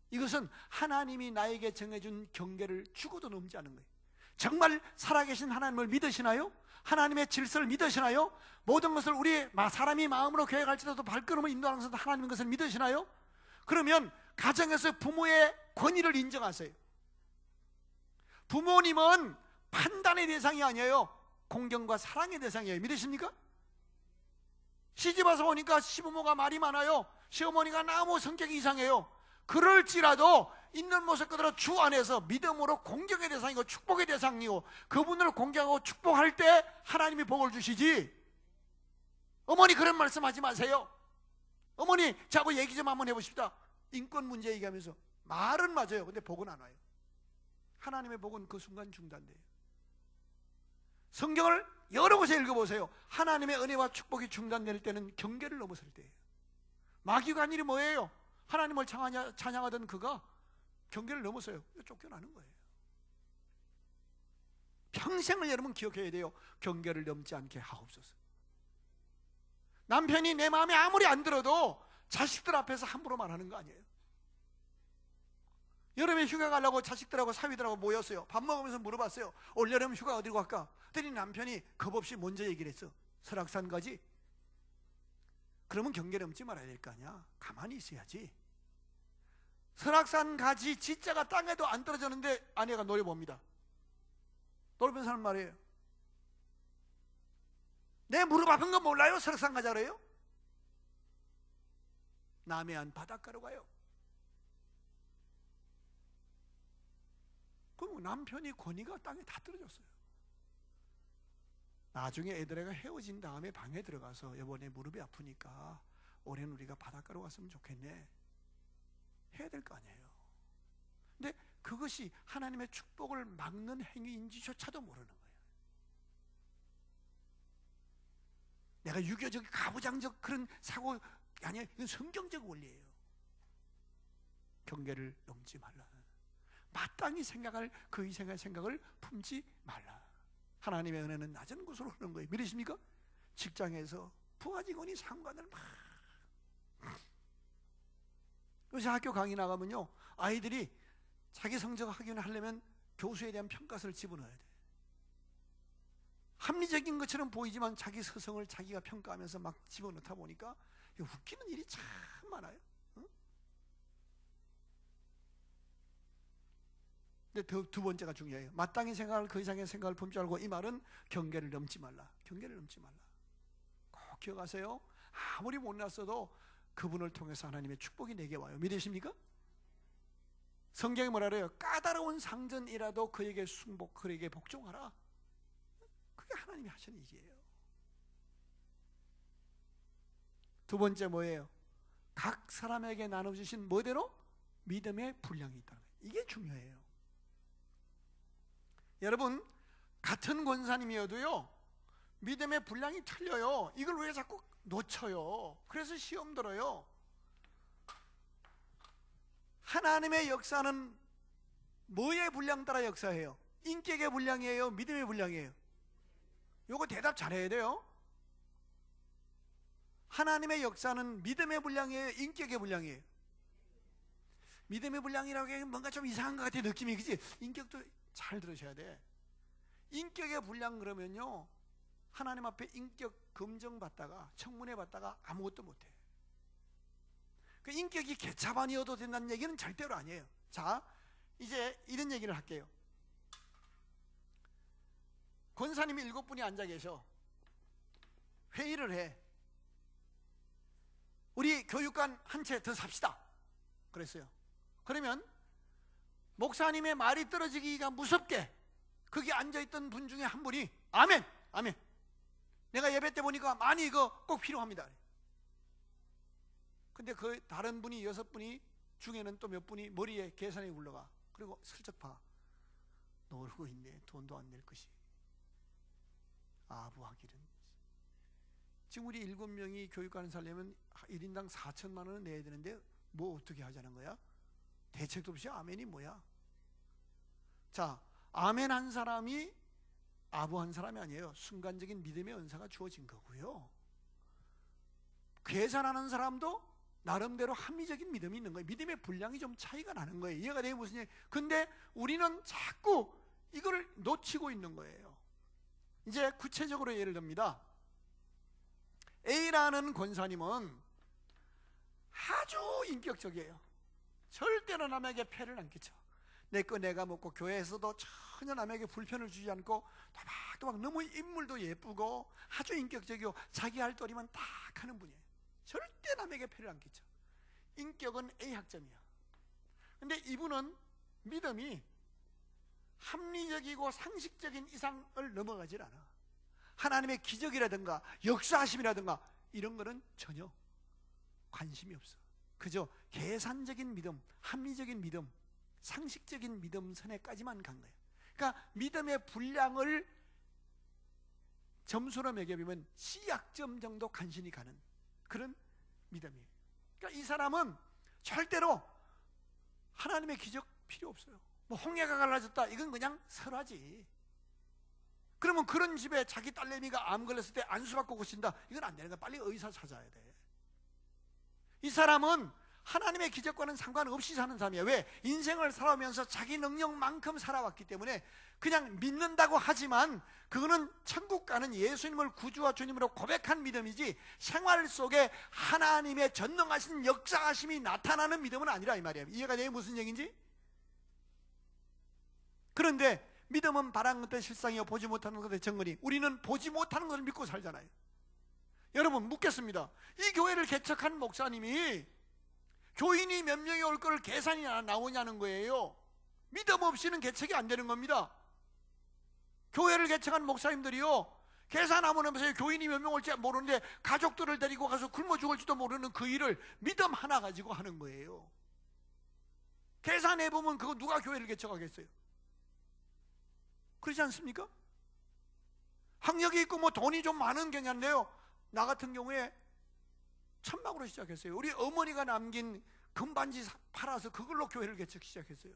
이것은 하나님이 나에게 정해준 경계를 죽어도 넘지 않는 거예요. 정말 살아계신 하나님을 믿으시나요? 하나님의 질서를 믿으시나요? 모든 것을 우리 사람이 마음으로 계획할지라도 발걸음을 인도하는 것은 하나님의 것을 믿으시나요? 그러면 가정에서 부모의 권위를 인정하세요. 부모님은 판단의 대상이 아니에요. 공경과 사랑의 대상이에요. 믿으십니까? 시집와서 오니까 시부모가 말이 많아요. 시어머니가 너무 성격이 이상해요. 그럴지라도 있는 모습 그대로 주 안에서 믿음으로 공경의 대상이고 축복의 대상이고 그분을 공경하고 축복할 때 하나님이 복을 주시지. 어머니 그런 말씀하지 마세요. 어머니 자꾸 얘기 좀 한번 해보십시다. 인권 문제 얘기하면서 말은 맞아요. 근데 복은 안 와요. 하나님의 복은 그 순간 중단돼요. 성경을 여러 곳에 읽어보세요. 하나님의 은혜와 축복이 중단될 때는 경계를 넘어설 때예요. 마귀가 한 일이 뭐예요? 하나님을 찬양하던 그가 경계를 넘어서요. 쫓겨나는 거예요. 평생을 여러분 기억해야 돼요. 경계를 넘지 않게 하옵소서. 남편이 내 마음에 아무리 안 들어도 자식들 앞에서 함부로 말하는 거 아니에요. 여름에 휴가 가려고 자식들하고 사위들하고 모였어요. 밥 먹으면서 물어봤어요. 올여름 휴가 어디로 갈까? 그랬더니 남편이 겁없이 먼저 얘기를 했어. 설악산 가지? 그러면 경계 넘지 말아야 될 거 아니야. 가만히 있어야지. 설악산 가지 지자가 땅에도 안 떨어졌는데 아내가 노려봅니다. 노려본 사람 말이에요. 내 무릎 아픈 거 몰라요? 설악산 가자래요? 남해안 바닷가로 가요. 그럼 남편이 권위가 땅에 다 떨어졌어요. 나중에 애들애가 헤어진 다음에 방에 들어가서 이번에 무릎이 아프니까 올해는 우리가 바닷가로 갔으면 좋겠네 해야 될 거 아니에요. 근데 그것이 하나님의 축복을 막는 행위인지조차도 모르는 거예요. 내가 유교적 가부장적 그런 사고 아니에요. 이건 성경적 원리예요. 경계를 넘지 말라. 마땅히 생각할 그 이생의 생각을 품지 말라. 하나님의 은혜는 낮은 곳으로 흐르는 거예요. 믿으십니까? 직장에서 부하 직원이 상관을 막 요새 학교 강의 나가면요 아이들이 자기 성적 확인을 하려면 교수에 대한 평가서를 집어넣어야 돼. 합리적인 것처럼 보이지만 자기 스승을 자기가 평가하면서 막 집어넣다 보니까 웃기는 일이 참 많아요. 근데 두 번째가 중요해요. 마땅히 생각할 그 이상의 생각을 품지 말고, 이 말은 경계를 넘지 말라. 경계를 넘지 말라. 꼭 기억하세요. 아무리 못났어도 그분을 통해서 하나님의 축복이 내게 와요. 믿으십니까? 성경이 뭐라 그래요? 까다로운 상전이라도 그에게 순복, 그에게 복종하라. 그게 하나님이 하시는 일이에요. 두 번째 뭐예요? 각 사람에게 나눠주신 뭐대로? 믿음의 분량이 있다는 거예요. 이게 중요해요. 여러분, 같은 권사님이어도요 믿음의 분량이 틀려요. 이걸 왜 자꾸 놓쳐요? 그래서 시험 들어요. 하나님의 역사는 뭐의 분량 따라 역사해요? 인격의 분량이에요? 믿음의 분량이에요? 요거 대답 잘해야 돼요. 하나님의 역사는 믿음의 분량이에요? 인격의 분량이에요? 믿음의 분량이라고 하면 뭔가 좀 이상한 것 같아 느낌이. 그치? 인격도 잘 들으셔야 돼. 인격의 분량 그러면요 하나님 앞에 인격 검증받다가 청문회 받다가 아무것도 못해. 그 인격이 개차반이어도 된다는 얘기는 절대로 아니에요. 자, 이제 이런 얘기를 할게요. 권사님이 7분이 앉아 계셔. 회의를 해. 우리 교육관 한 채 더 삽시다 그랬어요. 그러면 목사님의 말이 떨어지기가 무섭게 거기 앉아있던 분 중에 한 분이 아멘, 아멘, 내가 예배 때 보니까 많이 이거 꼭 필요합니다. 근데 그 다른 분이 6분이 중에는 또 몇 분이 머리에 계산이 굴러가. 그리고 슬쩍 봐. 놀고 있네. 돈도 안 낼 것이. 아부하기는. 지금 우리 7명이 교육관을 살려면 1인당 4천만 원을 내야 되는데 뭐 어떻게 하자는 거야? 대책도 없이 아멘이 뭐야? 자, 아멘 한 사람이 아부한 사람이 아니에요. 순간적인 믿음의 은사가 주어진 거고요. 계산하는 사람도 나름대로 합리적인 믿음이 있는 거예요. 믿음의 분량이 좀 차이가 나는 거예요. 이해가 돼요? 무슨 얘기? 근데 우리는 자꾸 이거를 놓치고 있는 거예요. 이제 구체적으로 예를 듭니다. A라는 권사님은 아주 인격적이에요. 절대로 남에게 폐를 안 끼쳐. 내 거 내가 먹고 교회에서도 전혀 남에게 불편을 주지 않고 또박또박 너무 인물도 예쁘고 아주 인격적이고 자기 할 도리만 딱 하는 분이에요. 절대 남에게 폐를 안 끼쳐. 인격은 A 학점이야. 근데 이분은 믿음이 합리적이고 상식적인 이상을 넘어가질 않아. 하나님의 기적이라든가 역사하심이라든가 이런 거는 전혀 관심이 없어. 그저 계산적인 믿음, 합리적인 믿음, 상식적인 믿음 선에까지만 간 거예요. 그러니까 믿음의 분량을 점수로 매겨보면 C학점 정도 간신히 가는 그런 믿음이에요. 그러니까 이 사람은 절대로 하나님의 기적 필요 없어요. 뭐 홍해가 갈라졌다 이건 그냥 설화지. 그러면 그런 집에 자기 딸내미가 암 걸렸을 때 안수받고 고친다 이건 안 되는 거야. 빨리 의사 찾아야 돼. 이 사람은 하나님의 기적과는 상관없이 사는 사람이야. 왜? 인생을 살아오면서 자기 능력만큼 살아왔기 때문에 그냥 믿는다고 하지만 그거는 천국 가는 예수님을 구주와 주님으로 고백한 믿음이지 생활 속에 하나님의 전능하신 역사하심이 나타나는 믿음은 아니라 이 말이야. 이해가 돼요? 무슨 얘기인지? 그런데 믿음은 바라는 것들 실상이요 보지 못하는 것들 정거니 우리는 보지 못하는 것을 믿고 살잖아요. 여러분 묻겠습니다. 이 교회를 개척한 목사님이 교인이 몇 명이 올 거를 계산이 나오냐는 거예요. 믿음 없이는 개척이 안 되는 겁니다. 교회를 개척한 목사님들이요 계산하면서 교인이 몇 명 올지 모르는데 가족들을 데리고 가서 굶어 죽을지도 모르는 그 일을 믿음 하나 가지고 하는 거예요. 계산해보면 그거 누가 교회를 개척하겠어요? 그렇지 않습니까? 학력이 있고 뭐 돈이 좀 많은 경우인데요 나 같은 경우에 천막으로 시작했어요. 우리 어머니가 남긴 금반지 팔아서 그걸로 교회를 개척 시작했어요.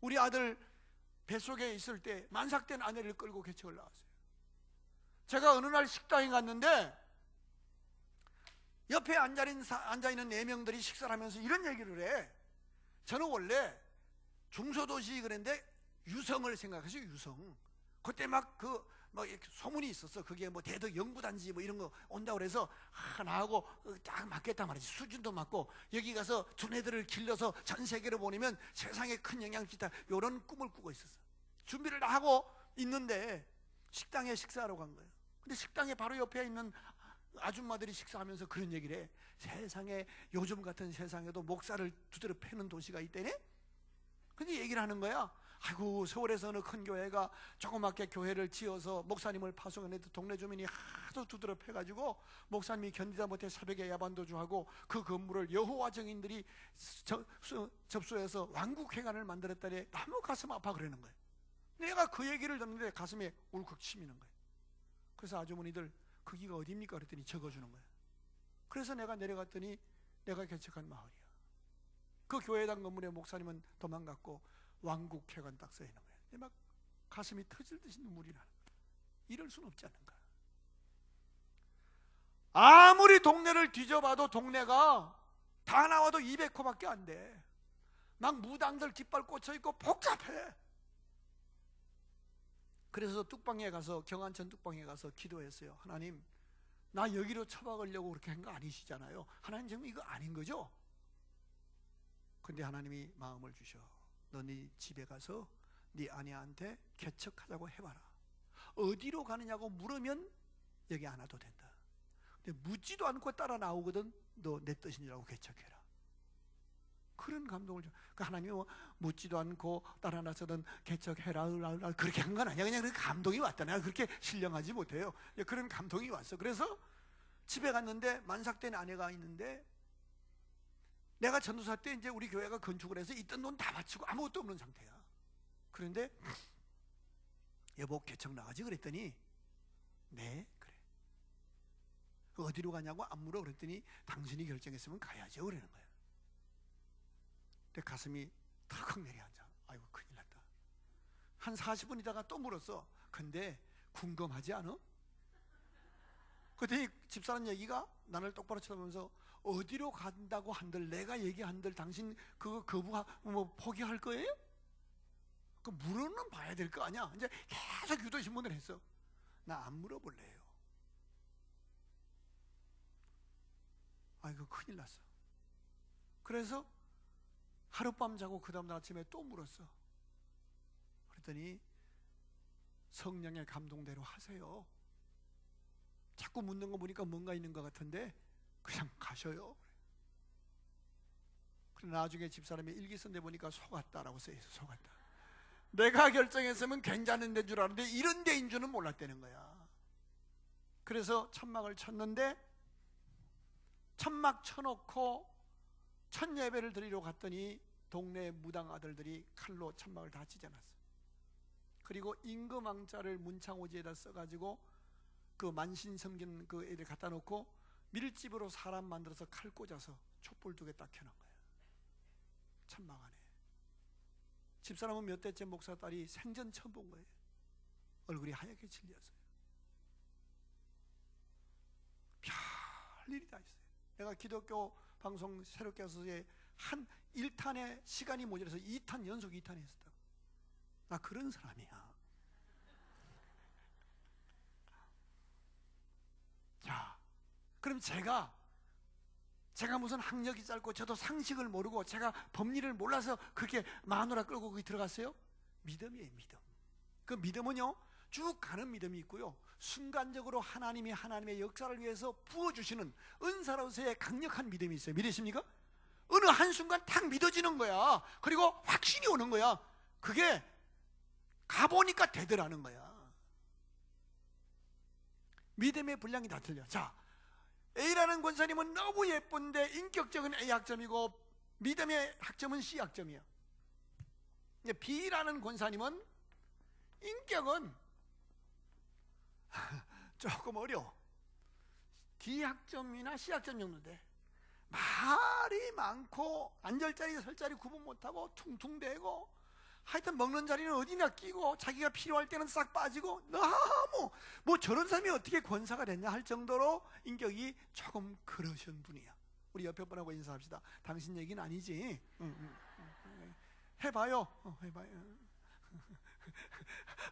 우리 아들 뱃속에 있을 때 만삭된 아내를 끌고 개척을 나왔어요. 제가 어느 날 식당에 갔는데 옆에 앉아있는 4명들이 식사를 하면서 이런 얘기를 해. 저는 원래 중소도시 그랬는데 유성을 생각하세요. 유성. 그때 막 소문이 있었어. 그게 뭐 대덕 연구단지 뭐 이런 거 온다고 그래서 나하고 딱 맞겠단 말이지. 수준도 맞고 여기 가서 두뇌들을 길러서 전 세계로 보내면 세상에 큰 영향을 끼친다. 이런 꿈을 꾸고 있었어. 준비를 다 하고 있는데 식당에 식사하러 간 거예요. 근데 식당에 바로 옆에 있는 아줌마들이 식사하면서 그런 얘기를 해. 세상에 요즘 같은 세상에도 목사를 두드려 패는 도시가 있대네. 근데 얘기를 하는 거야. 아이고 서울에서 어느 큰 교회가 조그맣게 교회를 지어서 목사님을 파송했는데 동네 주민이 하도 두드려 패가지고 목사님이 견디다 못해 새벽에 야반도주하고 그 건물을 여호와 증인들이 접수해서 왕국회관을 만들었다니 너무 가슴 아파 그러는 거예요. 내가 그 얘기를 듣는데 가슴에 울컥 치미는 거예요. 그래서 아주머니들 거기가 어디입니까? 그랬더니 적어주는 거예요. 그래서 내가 내려갔더니 내가 개척한 마을이야. 그 교회당 건물에 목사님은 도망갔고 왕국회관 딱 써 있는 거예요. 막 가슴이 터질 듯이 눈물이 나는 거예요. 이럴 수는 없지 않는가. 아무리 동네를 뒤져봐도 동네가 다 나와도 200호밖에 안 돼. 막 무당들 깃발 꽂혀 있고 복잡해. 그래서 뚝방에 가서, 경안천 뚝방에 가서 기도했어요. 하나님, 나 여기로 처박으려고 그렇게 한 거 아니시잖아요. 하나님, 지금 이거 아닌 거죠? 근데 하나님이 마음을 주셔. 너 네 집에 가서 네 아내한테 개척하자고 해봐라. 어디로 가느냐고 물으면 여기 안 와도 된다. 근데 묻지도 않고 따라 나오거든. 너 내 뜻이라고 개척해라. 그런 감동을 줘. 그러니까 하나님이 뭐 묻지도 않고 따라 나서든 개척해라 그렇게 한 건 아니야. 그냥 그 감동이 왔다. 내가 그렇게 신령하지 못해요. 그런 감동이 왔어. 그래서 집에 갔는데 만삭된 아내가 있는데, 내가 전도사 때 이제 우리 교회가 건축을 해서 있던 돈 다 바치고 아무것도 없는 상태야. 그런데 여보 개척 나가지 그랬더니 네 그래. 어디로 가냐고 안 물어. 그랬더니 당신이 결정했으면 가야죠 그러는 거야. 근데 가슴이 덜컥 내려앉아. 아이고 큰일 났다. 한 40분 있다가 또 물었어. 근데 궁금하지 않아? 그랬더니 집사람 얘기가 나를 똑바로 쳐다보면서 어디로 간다고 한들, 내가 얘기한들 당신 그거 뭐 포기할 거예요? 그 물어는 봐야 될 거 아니야. 이제 계속 유도 신문을 했어. 나 안 물어볼래요. 아이고 큰일 났어. 그래서 하룻밤 자고 그 다음날 아침에 또 물었어. 그랬더니 성령의 감동대로 하세요. 자꾸 묻는 거 보니까 뭔가 있는 것 같은데 그냥 가셔요. 그래 나중에 집사람이 일기 쓴데 보니까 속았다라고 써있어. 속았다. 내가 결정했으면 괜찮은 데인 줄 알았는데 이런 데인 줄은 몰랐다는 거야. 그래서 천막을 쳤는데, 천막 쳐놓고 첫 예배를 드리러 갔더니 동네 무당 아들들이 칼로 천막을 다 찢어놨어. 그리고 임금왕자를 문창오지에다 써가지고 그 만신성긴 그 애들 갖다 놓고 밀집으로 사람 만들어서 칼 꽂아서 촛불 2개 딱 켜놓은 거야. 천막 안에. 집사람은 몇 대째 목사 딸이 생전 처음 본 거예요. 얼굴이 하얗게 질렸어요. 별일이 다 있어요. 내가 기독교 방송 새롭게 와서의 한 1탄에 시간이 모자라서 2탄 연속 2탄 했었다고. 나 그런 사람이야. 자, 그럼 제가 무슨 학력이 짧고 저도 상식을 모르고 제가 법리를 몰라서 그렇게 마누라 끌고 거기 들어갔어요? 믿음이에요. 믿음. 그 믿음은요 쭉 가는 믿음이 있고요, 순간적으로 하나님이 하나님의 역사를 위해서 부어주시는 은사로서의 강력한 믿음이 있어요. 믿으십니까? 어느 한순간 탁 믿어지는 거야. 그리고 확신이 오는 거야. 그게 가보니까 되더라는 거야. 믿음의 분량이 다 틀려. 자, A라는 권사님은 너무 예쁜데 인격적인 A 학점이고 믿음의 학점은 C 학점이야. B라는 권사님은 인격은 조금 어려워. D 학점이나 C 학점 정도 돼. 말이 많고 앉을 설 자리 구분 못하고 퉁퉁대고, 하여튼 먹는 자리는 어디나 끼고 자기가 필요할 때는 싹 빠지고, 너무 뭐 저런 사람이 어떻게 권사가 됐냐 할 정도로 인격이 조금 그러신 분이야. 우리 옆에 분하고 인사합시다. 당신 얘기는 아니지. 해봐요. 해봐요.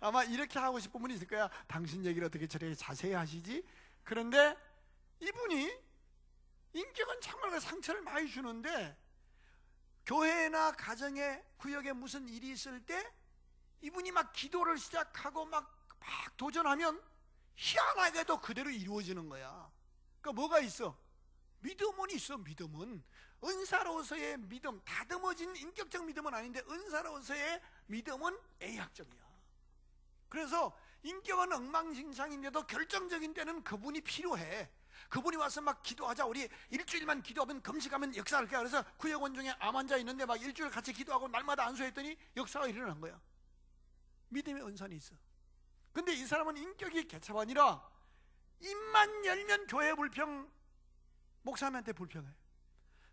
아마 이렇게 하고 싶은 분이 있을 거야. 당신 얘기를 어떻게 저렇게 자세히 하시지? 그런데 이분이 인격은 정말 상처를 많이 주는데, 교회나 가정에 구역에 무슨 일이 있을 때 이분이 막 기도를 시작하고 막 도전하면 희한하게도 그대로 이루어지는 거야. 그러니까 뭐가 있어? 믿음은 있어. 믿음은 은사로서의 믿음, 다듬어진 인격적 믿음은 아닌데 은사로서의 믿음은 A학점이야. 그래서 인격은 엉망진창인데도 결정적인 때는 그분이 필요해. 그분이 와서 막 기도하자, 우리 일주일만 기도하면 금식하면 역사할 거야. 그래서 구역원 중에 암 환자 있는데 막 일주일 같이 기도하고 날마다 안수했더니 역사가 일어난 거야. 믿음의 은산이 있어. 근데 이 사람은 인격이 개차반이라 입만 열면 교회 불평, 목사님한테 불평해.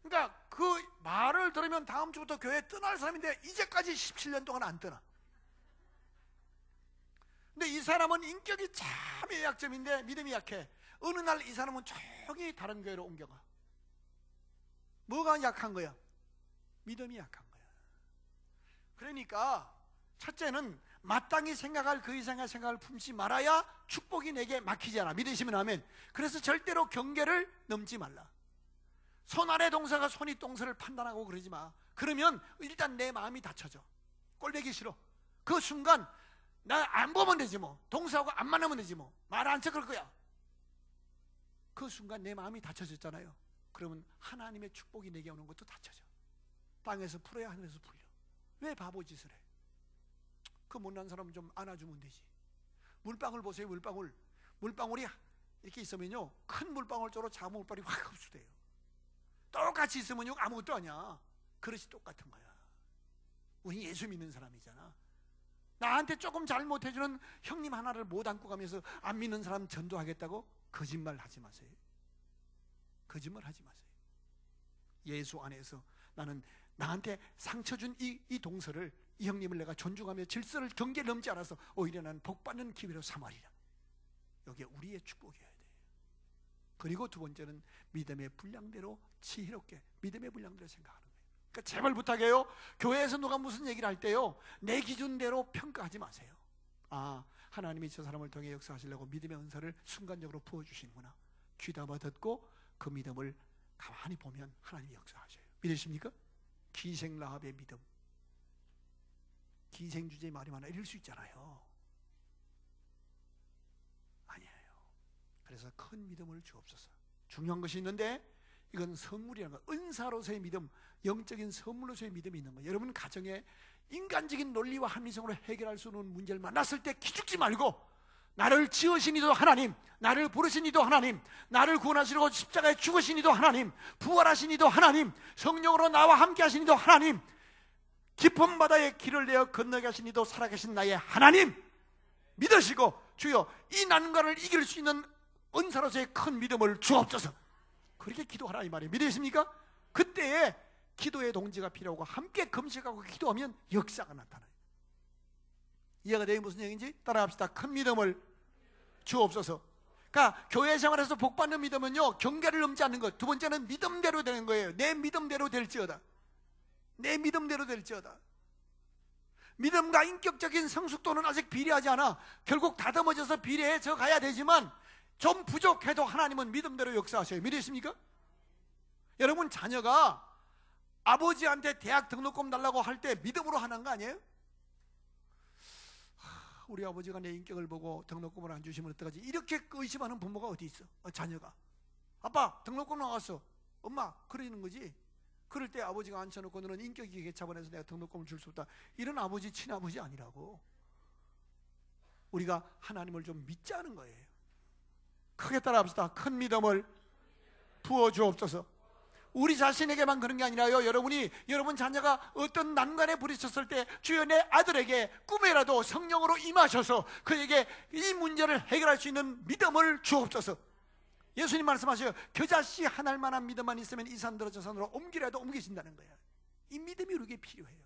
그러니까 그 말을 들으면 다음 주부터 교회 떠날 사람인데 이제까지 17년 동안 안 떠나. 근데 이 사람은 인격이 참 약점인데 믿음이 약해. 어느 날 이 사람은 조용히 다른 교회로 옮겨가. 뭐가 약한 거야? 믿음이 약한 거야. 그러니까 첫째는 마땅히 생각할 그 이상의 생각을 품지 말아야 축복이 내게 막히지 않아. 믿으시면 아멘. 그래서 절대로 경계를 넘지 말라. 손 아래 동사가 손이 동사를 판단하고 그러지 마. 그러면 일단 내 마음이 닫혀져. 꼴보기 싫어. 그 순간 나 안 보면 되지 뭐. 동사하고 안 만나면 되지 뭐. 말 안 섞을 거야. 그 순간 내 마음이 닫혀졌잖아요. 그러면 하나님의 축복이 내게 오는 것도 닫혀져. 땅에서 풀어야 하늘에서 풀려. 왜 바보짓을 해? 그 못난 사람 좀 안아주면 되지. 물방울 보세요. 물방울이 이렇게 있으면요, 큰 물방울 쪽으로 작은 물방울이 확 흡수돼요. 똑같이 있으면요 아무것도 아니야. 그릇이 똑같은 거야. 우리 예수 믿는 사람이잖아. 나한테 조금 잘못해주는 형님 하나를 못 안고 가면서 안 믿는 사람 전도하겠다고 거짓말 하지 마세요. 거짓말 하지 마세요. 예수 안에서 나는 나한테 상처 준 이 동서를, 이 형님을 내가 존중하며 질서를 경계를 넘지 않아서 오히려 나는 복받는 기회로 삼으리라. 이게 우리의 축복이어야 돼요. 그리고 두 번째는 믿음의 분량대로 지혜롭게, 믿음의 분량대로 생각하는 거예요. 그러니까 제발 부탁해요. 교회에서 누가 무슨 얘기를 할 때요, 내 기준대로 평가하지 마세요. 아, 하나님이 저 사람을 통해 역사하시려고 믿음의 은사를 순간적으로 부어주시는구나. 귀담아 듣고 그 믿음을 가만히 보면 하나님이 역사하셔요. 믿으십니까? 기생라합의 믿음. 기생주제의 말이 많아 이럴 수 있잖아요. 아니에요. 그래서 큰 믿음을 주옵소서. 중요한 것이 있는데 이건 선물이라는 거, 은사로서의 믿음, 영적인 선물로서의 믿음이 있는 거예요. 여러분 가정에 인간적인 논리와 합리성으로 해결할 수 없는 문제를 만났을 때 기죽지 말고, 나를 지으신 이도 하나님, 나를 부르신 이도 하나님, 나를 구원하시려고 십자가에 죽으신 이도 하나님, 부활하신 이도 하나님, 성령으로 나와 함께 하신 이도 하나님, 깊은 바다에 길을 내어 건너게 하신 이도 살아계신 나의 하나님 믿으시고, 주여 이 난관을 이길 수 있는 은사로서의 큰 믿음을 주옵소서. 그렇게 기도하라 이 말이에요. 믿으십니까? 그때에 기도의 동지가 필요하고 함께 금식하고 기도하면 역사가 나타나요. 이해가 돼요? 무슨 얘기인지 따라합시다. 큰 믿음을 주옵소서. 그러니까 교회 생활에서 복받는 믿음은요, 경계를 넘지 않는 것. 두 번째는 믿음대로 되는 거예요. 내 믿음대로 될지어다. 내 믿음대로 될지어다. 믿음과 인격적인 성숙도는 아직 비례하지 않아. 결국 다듬어져서 비례해져 가야 되지만 좀 부족해도 하나님은 믿음대로 역사하셔요. 믿으십니까? 여러분 자녀가 아버지한테 대학 등록금 달라고 할 때 믿음으로 하는 거 아니에요? 우리 아버지가 내 인격을 보고 등록금을 안 주시면 어떡하지? 이렇게 의심하는 부모가 어디 있어? 자녀가 아빠 등록금 나왔어. 엄마 그러는 거지. 그럴 때 아버지가 앉혀놓고 너는 인격이 개차반해서 내가 등록금을 줄 수 없다, 이런 아버지 친아버지 아니라고. 우리가 하나님을 좀 믿자는 거예요. 크게 따라합시다. 큰 믿음을 부어주옵소서. 우리 자신에게만 그런 게 아니라요, 여러분 자녀가 어떤 난관에 부딪혔을 때 주여 내 아들에게 꿈에라도 성령으로 임하셔서 그에게 이 문제를 해결할 수 있는 믿음을 주옵소서. 예수님 말씀하셔요. 겨자씨 한 알만한 믿음만 있으면 이 산들어 저 산으로 옮기라도 옮기신다는 거예요. 이 믿음이 우리에게 필요해요.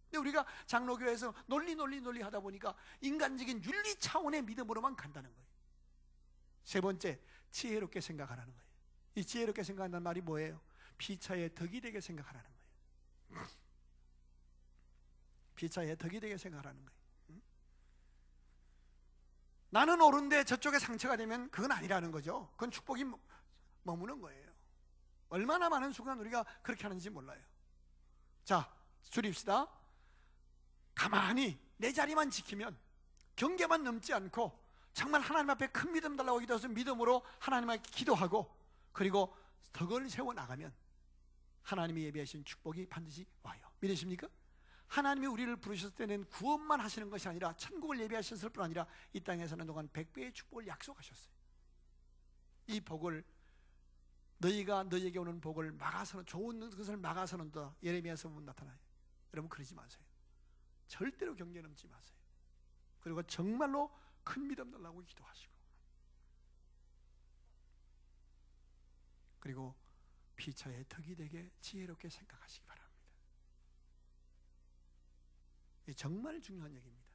근데 우리가 장로교회에서 논리 하다 보니까 인간적인 윤리 차원의 믿음으로만 간다는 거예요. 세 번째, 지혜롭게 생각하라는 거예요. 이 지혜롭게 생각한다는 말이 뭐예요? 피차에 덕이 되게 생각하라는 거예요. 피차에 덕이 되게 생각하라는 거예요. 나는 옳은데 저쪽에 상처가 되면 그건 아니라는 거죠. 그건 축복이 머무는 거예요. 얼마나 많은 순간 우리가 그렇게 하는지 몰라요. 자, 줄입시다. 가만히 내 자리만 지키면, 경계만 넘지 않고 정말 하나님 앞에 큰 믿음 달라고 기도해서 믿음으로 하나님께 기도하고, 그리고 덕을 세워나가면 하나님이 예비하신 축복이 반드시 와요. 믿으십니까? 하나님이 우리를 부르셨을 때는 구원만 하시는 것이 아니라 천국을 예비하셨을 뿐 아니라 이 땅에 사는 동안 100배의 축복을 약속하셨어요. 이 복을, 너희가 너희에게 오는 복을 막아서는, 좋은 것을 막아서는 더, 예레미야서 보면 나타나요. 여러분 그러지 마세요. 절대로 경계 넘지 마세요. 그리고 정말로 큰 믿음 달라고 기도하시고, 그리고 피차에 덕이 되게 지혜롭게 생각하시기 바랍니다. 정말 중요한 얘기입니다.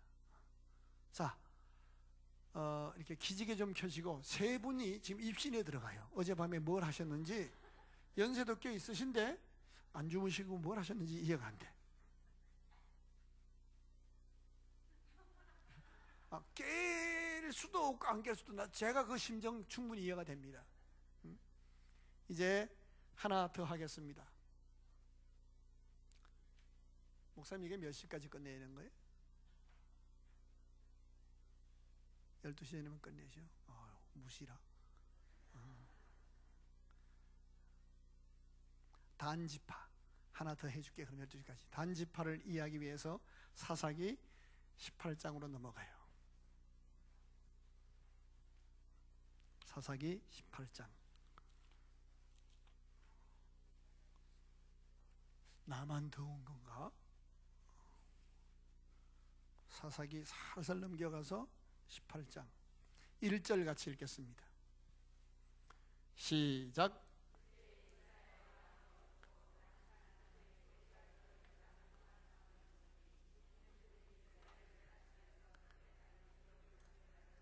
자, 이렇게 기지개 좀 켜시고, 세 분이 지금 입신에 들어가요. 어젯밤에 뭘 하셨는지, 연세도 꽤 있으신데 안 주무시고 뭘 하셨는지 이해가 안 돼. 깰 수도 없고 안 깰 수도 제가 그 심정 충분히 이해가 됩니다. 이제 하나 더 하겠습니다. 목사님 이게 몇 시까지 끝내는 거예요? 12시에 되면 끝내죠. 무시라. 단지파 하나 더 해줄게. 그럼 12시까지 단지파를 이해하기 위해서 사사기 18장으로 넘어가요. 사사기 18장. 나만 더운 건가? 사사기 살살 넘겨가서 18장 1절 같이 읽겠습니다. 시작.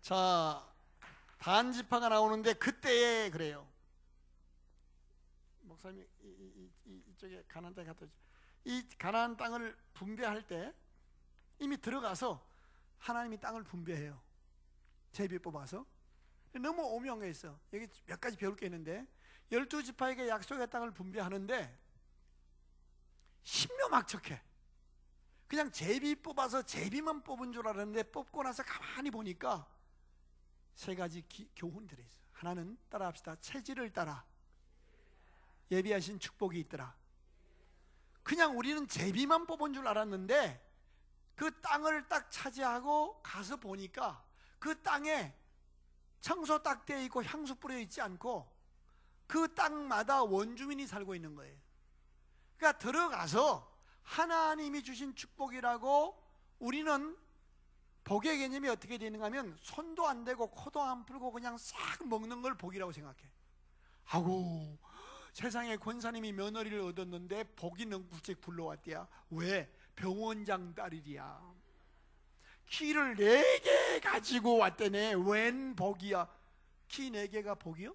자, 단지파가 나오는데 그때에 그래요. 목사님 이쪽에 가나안 땅에 갔다 오죠. 이 가나안 땅을 분배할 때 이미 들어가서 하나님이 땅을 분배해요. 제비 뽑아서. 너무 오묘한 게 있어. 여기 몇 가지 배울 게 있는데 12지파에게 약속의 땅을 분배하는데 신묘막측해. 그냥 제비 뽑아서 제비만 뽑은 줄 알았는데 뽑고 나서 가만히 보니까 세 가지 교훈이 들어있어요. 하나는 따라합시다. 체질을 따라 예비하신 축복이 있더라. 그냥 우리는 제비만 뽑은 줄 알았는데 그 땅을 딱 차지하고 가서 보니까 그 땅에 청소 딱 되어 있고 향수 뿌려 있지 않고 그 땅마다 원주민이 살고 있는 거예요. 그러니까 들어가서 하나님이 주신 축복이라고 우리는 복의 개념이 어떻게 되는가 하면 손도 안 대고 코도 안 풀고 그냥 싹 먹는 걸 복이라고 생각해. 아고 세상에 권사님이 며느리를 얻었는데 복이 능국직 불러왔대야. 왜? 병원장 딸이랴. 키를 4개 가지고 왔대네. 웬 복이야? 키 4개가 복이요?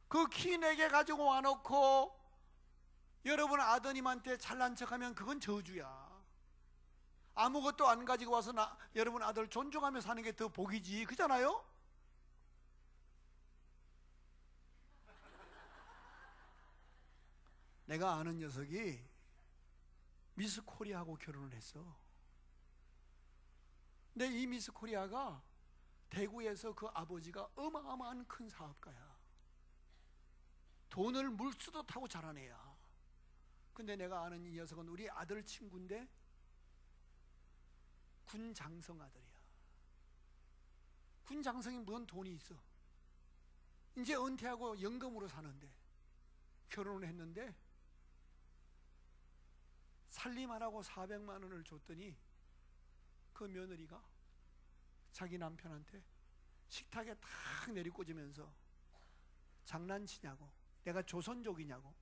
그 키 4개 가지고 와놓고 여러분 아드님한테 잘난 척하면 그건 저주야. 아무것도 안 가지고 와서 여러분 아들 존중하며 사는 게 더 복이지. 그잖아요? 내가 아는 녀석이 미스 코리아하고 결혼을 했어. 근데 이 미스 코리아가 대구에서 그 아버지가 어마어마한 큰 사업가야. 돈을 물수도 타고 자란 애야. 근데 내가 아는 이 녀석은 우리 아들 친구인데 군 장성 아들이야. 군 장성이 뭔 돈이 있어. 이제 은퇴하고 연금으로 사는데 결혼을 했는데 살림하라고 400만 원을 줬더니 그 며느리가 자기 남편한테 식탁에 탁 내리꽂으면서 장난치냐고, 내가 조선족이냐고,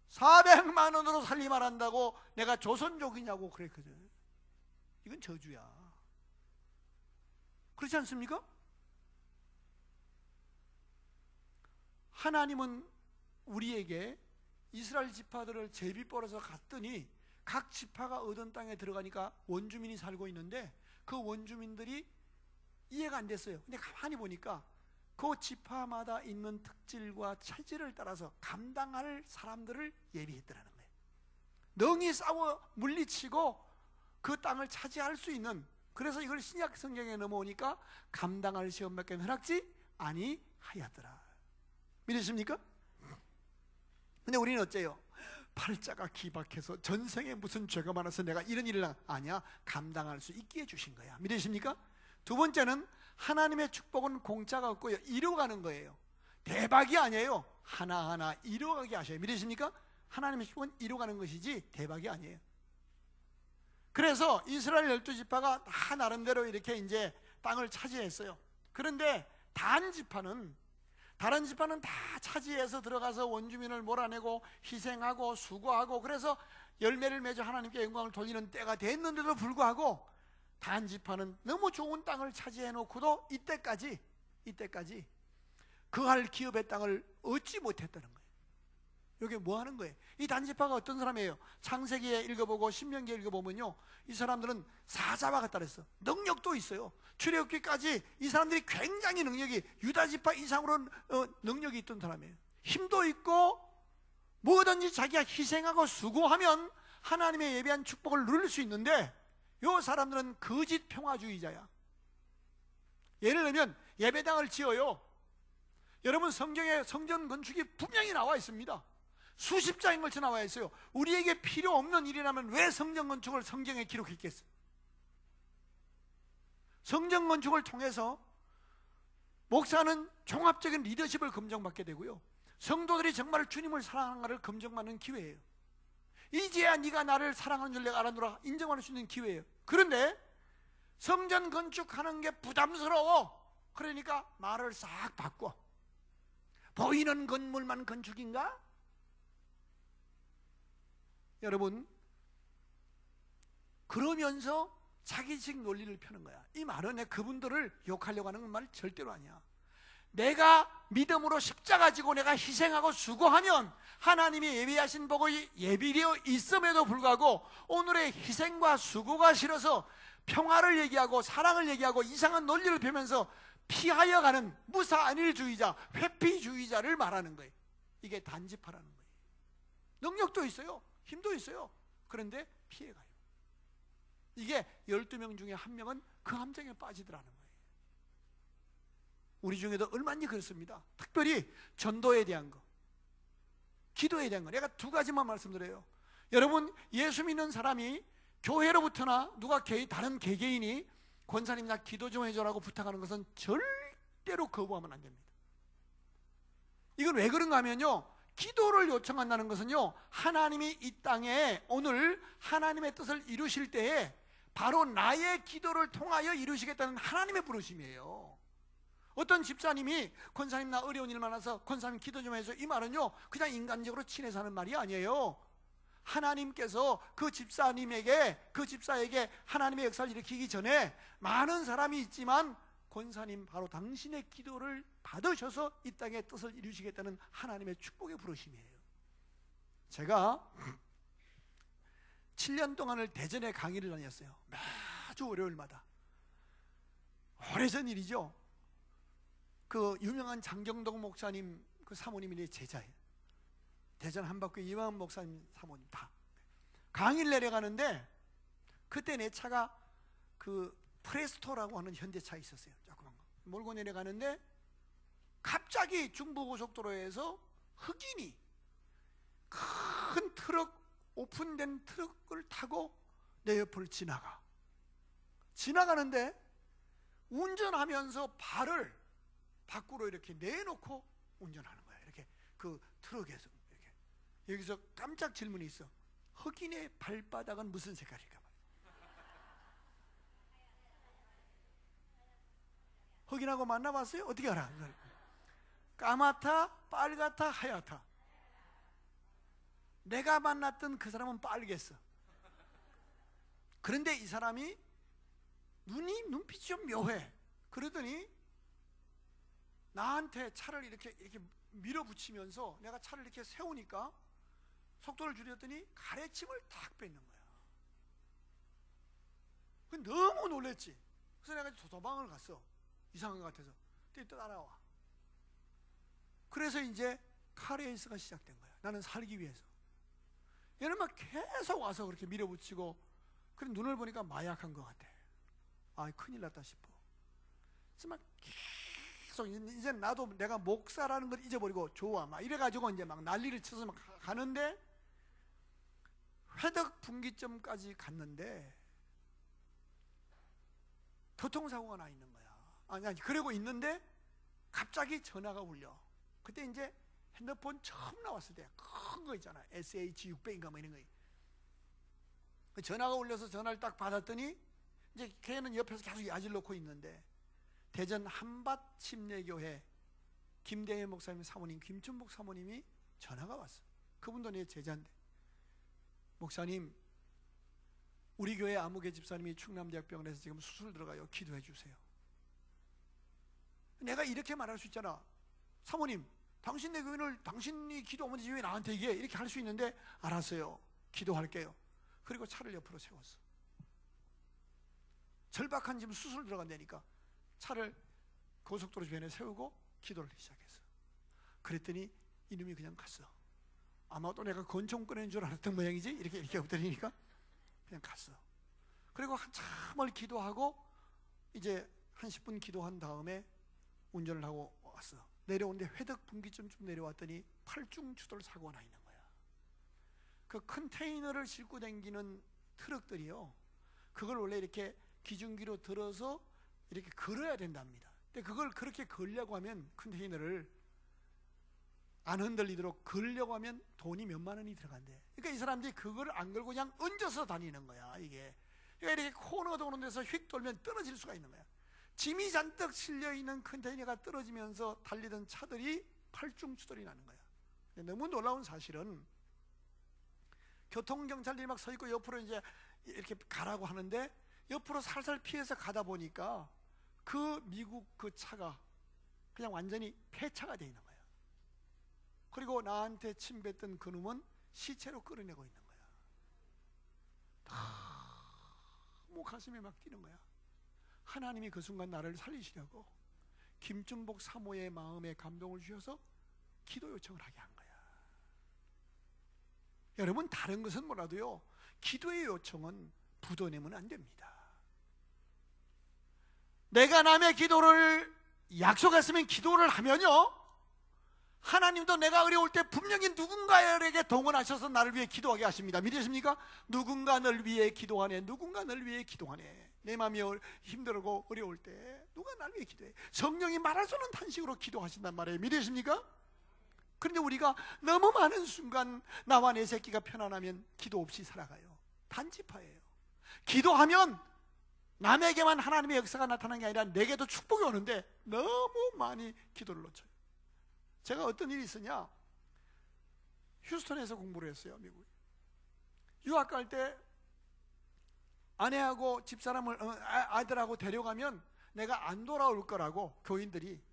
400만 원으로 살림하란다고 내가 조선족이냐고 그랬거든. 이건 저주야. 그렇지 않습니까? 하나님은 우리에게 이스라엘 지파들을 제비 뻘어서 갔더니 각 지파가 얻은 땅에 들어가니까 원주민이 살고 있는데 그 원주민들이 이해가 안 됐어요. 근데 가만히 보니까 그 지파마다 있는 특질과 체질을 따라서 감당할 사람들을 예비했더라는 거예요. 능히 싸워 물리치고 그 땅을 차지할 수 있는, 그래서 이걸 신약 성경에 넘어오니까 감당할 시험밖에 허락지 아니하였더라. 믿으십니까? 근데 우리는 어째요? 팔자가 기박해서 전생에 무슨 죄가 많아서 내가 이런 일을 아니야. 감당할 수 있게 해주신 거야. 믿으십니까? 두 번째는 하나님의 축복은 공짜가 없고요, 이루어가는 거예요. 대박이 아니에요. 하나하나 이루어가게 하셔요. 믿으십니까? 하나님의 축복은 이루어가는 것이지 대박이 아니에요. 그래서 이스라엘 12지파가 다 나름대로 이렇게 이제 땅을 차지했어요. 그런데 다른 지파는 다 차지해서 들어가서 원주민을 몰아내고 희생하고 수고하고 그래서 열매를 맺어 하나님께 영광을 돌리는 때가 됐는데도 불구하고 단 지파는 너무 좋은 땅을 차지해 놓고도 이때까지 그할 기업의 땅을 얻지 못했다는 거예요. 이게 뭐 하는 거예요? 이 단지파가 어떤 사람이에요? 창세기에 읽어보고 신명기에 읽어보면요, 이 사람들은 사자와 같다 그랬어. 능력도 있어요. 출애굽기까지 이 사람들이 굉장히 능력이, 유다지파 이상으로 능력이 있던 사람이에요. 힘도 있고 뭐든지 자기가 희생하고 수고하면 하나님의 예비한 축복을 누릴 수 있는데, 이 사람들은 거짓 평화주의자야. 예를 들면 예배당을 지어요. 여러분, 성경에 성전 건축이 분명히 나와 있습니다. 수십 장에 걸쳐 나와 있어요. 우리에게 필요 없는 일이라면 왜 성전 건축을 성경에 기록했겠어요? 성전 건축을 통해서 목사는 종합적인 리더십을 검증받게 되고요, 성도들이 정말 주님을 사랑하는가를 검증받는 기회예요. 이제야 네가 나를 사랑하는 줄 내가 알아노라 인정할 수 있는 기회예요. 그런데 성전 건축하는 게 부담스러워. 그러니까 말을 싹 바꿔. 보이는 건물만 건축인가? 여러분, 그러면서 자기식 논리를 펴는 거야. 이 말은 내가 그분들을 욕하려고 하는 말 절대로 아니야. 내가 믿음으로 십자가 지고 내가 희생하고 수고하면 하나님이 예비하신 복이 예비되어 있음에도 불구하고 오늘의 희생과 수고가 싫어서 평화를 얘기하고 사랑을 얘기하고 이상한 논리를 펴면서 피하여 가는 무사안일주의자, 회피주의자를 말하는 거예요. 이게 단지파라는 거예요. 능력도 있어요, 힘도 있어요. 그런데 피해가요. 이게 12명 중에 한 명은 그 함정에 빠지더라는 거예요. 우리 중에도 얼마나 그렇습니다. 특별히 전도에 대한 거, 기도에 대한 거. 내가 두 가지만 말씀드려요. 여러분, 예수 믿는 사람이 교회로부터나 누가 다른 개개인이 권사님 나 기도 좀 해줘라고 부탁하는 것은 절대로 거부하면 안 됩니다. 이건 왜 그런가 하면요, 기도를 요청한다는 것은요, 하나님이 이 땅에 오늘 하나님의 뜻을 이루실 때에 바로 나의 기도를 통하여 이루시겠다는 하나님의 부르심이에요. 어떤 집사님이 권사님 나 어려운 일 많아서 권사님 기도 좀 해줘, 이 말은요 그냥 인간적으로 친해서 하는 말이 아니에요. 하나님께서 그 집사님에게, 그 집사에게 하나님의 역사를 일으키기 전에 많은 사람이 있지만 권사님 바로 당신의 기도를 받으셔서 이 땅의 뜻을 이루시겠다는 하나님의 축복의 부르심이에요. 제가 7년 동안을 대전에 강의를 다녔어요. 매주 월요일마다. 오래전 일이죠. 그 유명한 장경동 목사님 그 사모님이 제자예요. 대전 한박교 이완 목사님 사모님 다 강의를 내려가는데, 그때 내 차가 그 프레스토라고 하는 현대차 있었어요. 조그만 거 몰고 내려가는데 갑자기 중부고속도로에서 흑인이 큰 트럭, 오픈된 트럭을 타고 내 옆을 지나가는데 운전하면서 발을 밖으로 이렇게 내놓고 운전하는 거야. 이렇게 그 트럭에서 이렇게. 여기서 깜짝 질문이 있어. 흑인의 발바닥은 무슨 색깔일까? 흑인하고 만나봤어요? 어떻게 알아? 까맣다, 빨갛다, 하얗다. 내가 만났던 그 사람은 빨겠어. 그런데 이 사람이 눈빛이 좀 묘해. 그러더니 나한테 차를 이렇게 밀어붙이면서 내가 차를 이렇게 세우니까 속도를 줄였더니 가래침을 탁 뱉는 거야. 너무 놀랬지. 그래서 내가 도서방을 갔어. 이상한 것 같아서. 또 따라와. 그래서 이제 카레이스가 시작된 거야. 나는 살기 위해서. 얘는 막 계속 와서 그렇게 밀어붙이고, 그래 눈을 보니까 마약한 것 같아. 아, 큰일 났다 싶어. 그래서 막 계속 이제 나도 내가 목사라는 걸 잊어버리고 좋아 막 이래가지고 이제 막 난리를 쳐서 막 가는데, 회덕 분기점까지 갔는데 교통사고가 나 있는 거야. 아니 그러고 있는데 갑자기 전화가 울려. 그때 이제 핸드폰 처음 나왔을 때 큰 거 있잖아. SH600인가 뭐 이런 거. 전화가 울려서 전화를 딱 받았더니 이제 걔는 옆에서 계속 야질 놓고 있는데, 대전 한밭 침례교회 김대회 목사님 사모님, 김춘복 사모님이 전화가 왔어. 그분도 내 제자인데, 목사님 우리 교회 아무개 집사님이 충남대학병원에서 지금 수술 들어가요. 기도해 주세요. 내가 이렇게 말할 수 있잖아. 사모님 당신네 교인을 당신이 기도하면 되지 왜 나한테 이게 이렇게 할 수 있는데 알았어요. 기도할게요. 그리고 차를 옆으로 세웠어. 절박한 지금 수술 들어간다니까 차를 고속도로 주변에 세우고 기도를 시작했어. 그랬더니 이놈이 그냥 갔어. 아마 또 내가 권총 꺼낸 줄 알았던 모양이지. 이렇게 엎드리니까 그냥 갔어. 그리고 한참을 기도하고 이제 한 10분 기도한 다음에 운전을 하고 왔어. 내려오는데 회덕 분기점쯤 내려왔더니 팔중추돌 사고가 나 있는 거야. 그 컨테이너를 싣고 다니는 트럭들이요, 그걸 원래 이렇게 기중기로 들어서 이렇게 걸어야 된답니다. 근데 그걸 그렇게 걸려고 하면, 컨테이너를 안 흔들리도록 걸려고 하면 돈이 몇만 원이 들어간대. 그러니까 이 사람들이 그걸 안 걸고 그냥 얹어서 다니는 거야. 이게 그러니까 이렇게 코너 도는 데서 휙 돌면 떨어질 수가 있는 거야. 짐이 잔뜩 실려있는 컨테이너가 떨어지면서 달리던 차들이 팔중추돌이 나는 거야. 너무 놀라운 사실은, 교통경찰들이 막 서 있고 옆으로 이제 이렇게 가라고 하는데 옆으로 살살 피해서 가다 보니까 그 미국 그 차가 그냥 완전히 폐차가 되어 있는 거야. 그리고 나한테 침뱉던 그 놈은 시체로 끌어내고 있는 거야. 너무 가슴에 막 뛰는 거야. 하나님이 그 순간 나를 살리시려고 김준복 사모의 마음에 감동을 주셔서 기도 요청을 하게 한 거야. 여러분, 다른 것은 몰라도요, 기도의 요청은 부도내면 안 됩니다. 내가 남의 기도를 약속했으면 기도를 하면요, 하나님도 내가 어려울 때 분명히 누군가에게 동원하셔서 나를 위해 기도하게 하십니다. 믿으십니까? 누군가 널 위해 기도하네, 누군가 널 위해 기도하네. 내 마음이 힘들고 어려울 때 누가 나를 위해 기도해. 성령이 말할 수 없는 탄식으로 기도하신단 말이에요. 믿으십니까? 그런데 우리가 너무 많은 순간 나와 내 새끼가 편안하면 기도 없이 살아가요. 단지파예요. 기도하면 남에게만 하나님의 역사가 나타나는 게 아니라 내게도 축복이 오는데 너무 많이 기도를 놓쳐요. 제가 어떤 일이 있었냐, 휴스턴에서 공부를 했어요. 미국에 유학 갈 때 아내하고 집사람을 아들하고 데려가면 내가 안 돌아올 거라고 교인들이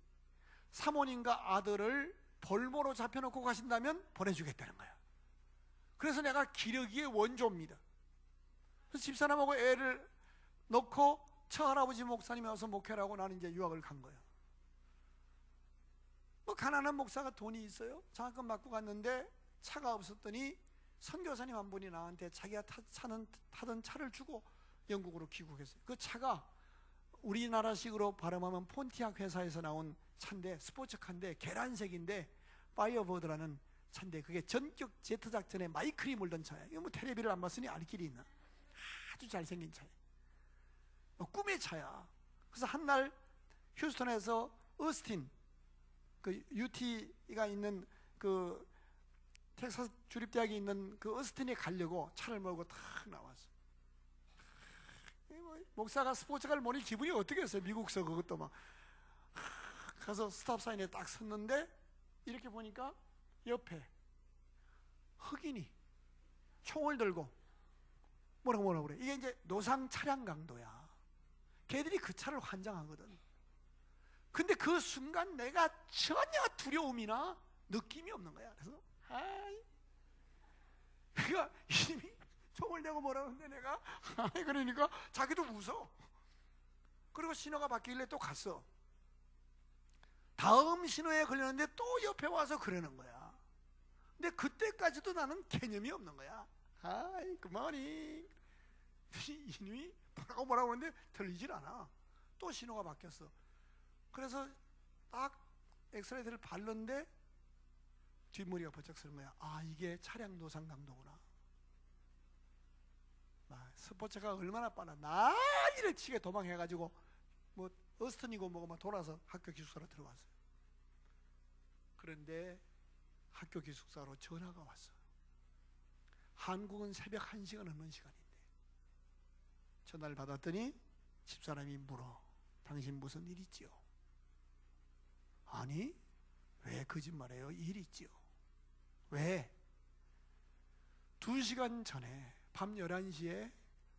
사모님과 아들을 볼모로 잡혀놓고 가신다면 보내주겠다는 거야. 그래서 내가 기러기의 원조입니다. 그래서 집사람하고 애를 놓고 처할아버지 목사님이 와서 목회라고 나는 이제 유학을 간 거예요. 뭐 가난한 목사가 돈이 있어요. 장학금 받고 갔는데 차가 없었더니 선교사님 한 분이 나한테 자기가 타던 차를 주고 영국으로 귀국했어요. 그 차가 우리나라식으로 발음하면 폰티악 회사에서 나온 차인데, 스포츠카인데 계란색인데 파이어버드라는 차인데, 그게 전격 제트 작전에 마이클이 몰던 차예요. 이거 뭐 텔레비를 안 봤으니 알 길이 있나? 아주 잘생긴 차예요. 꿈의 차야. 그래서 한날 휴스턴에서 어스틴, 그 UT가 있는 그 텍사스 주립대학이 있는 그 어스틴에 가려고 차를 몰고 탁 나왔어. 목사가 스포츠카를 모니 기분이 어떻겠어요? 미국서 그것도 막 가서 스탑사인에 딱 섰는데 이렇게 보니까 옆에 흑인이 총을 들고 뭐라고 그래. 이게 이제 노상 차량 강도야. 걔들이 그 차를 환장하거든. 근데 그 순간 내가 전혀 두려움이나 느낌이 없는 거야. 그래서 그러니까 이미 총을 대고 뭐라 하는데 내가 그러니까 자기도 웃어. 그리고 신호가 바뀌길래 또 갔어. 다음 신호에 걸렸는데 또 옆에 와서 그러는 거야. 근데 그때까지도 나는 개념이 없는 거야. 하이 굿모닝. 이놈이 뭐라고 하는데 들리질 않아. 또 신호가 바뀌었어. 그래서 딱 엑스레이를 발랐는데 뒷머리가 번쩍 서는 거야. 아, 이게 차량 노상 강도구나. 스포츠가 얼마나 빨라. 난리를 치게 도망해가지고 뭐 어스턴이고 뭐고 막 돌아서 학교 기숙사로 들어왔어요. 그런데 학교 기숙사로 전화가 왔어. 한국은 새벽 1시가 넘는 시간인데 전화를 받았더니 집사람이 물어. 당신 무슨 일 있지요? 아니, 왜 거짓말해요? 일 있지요. 왜? 2시간 전에 밤 11시에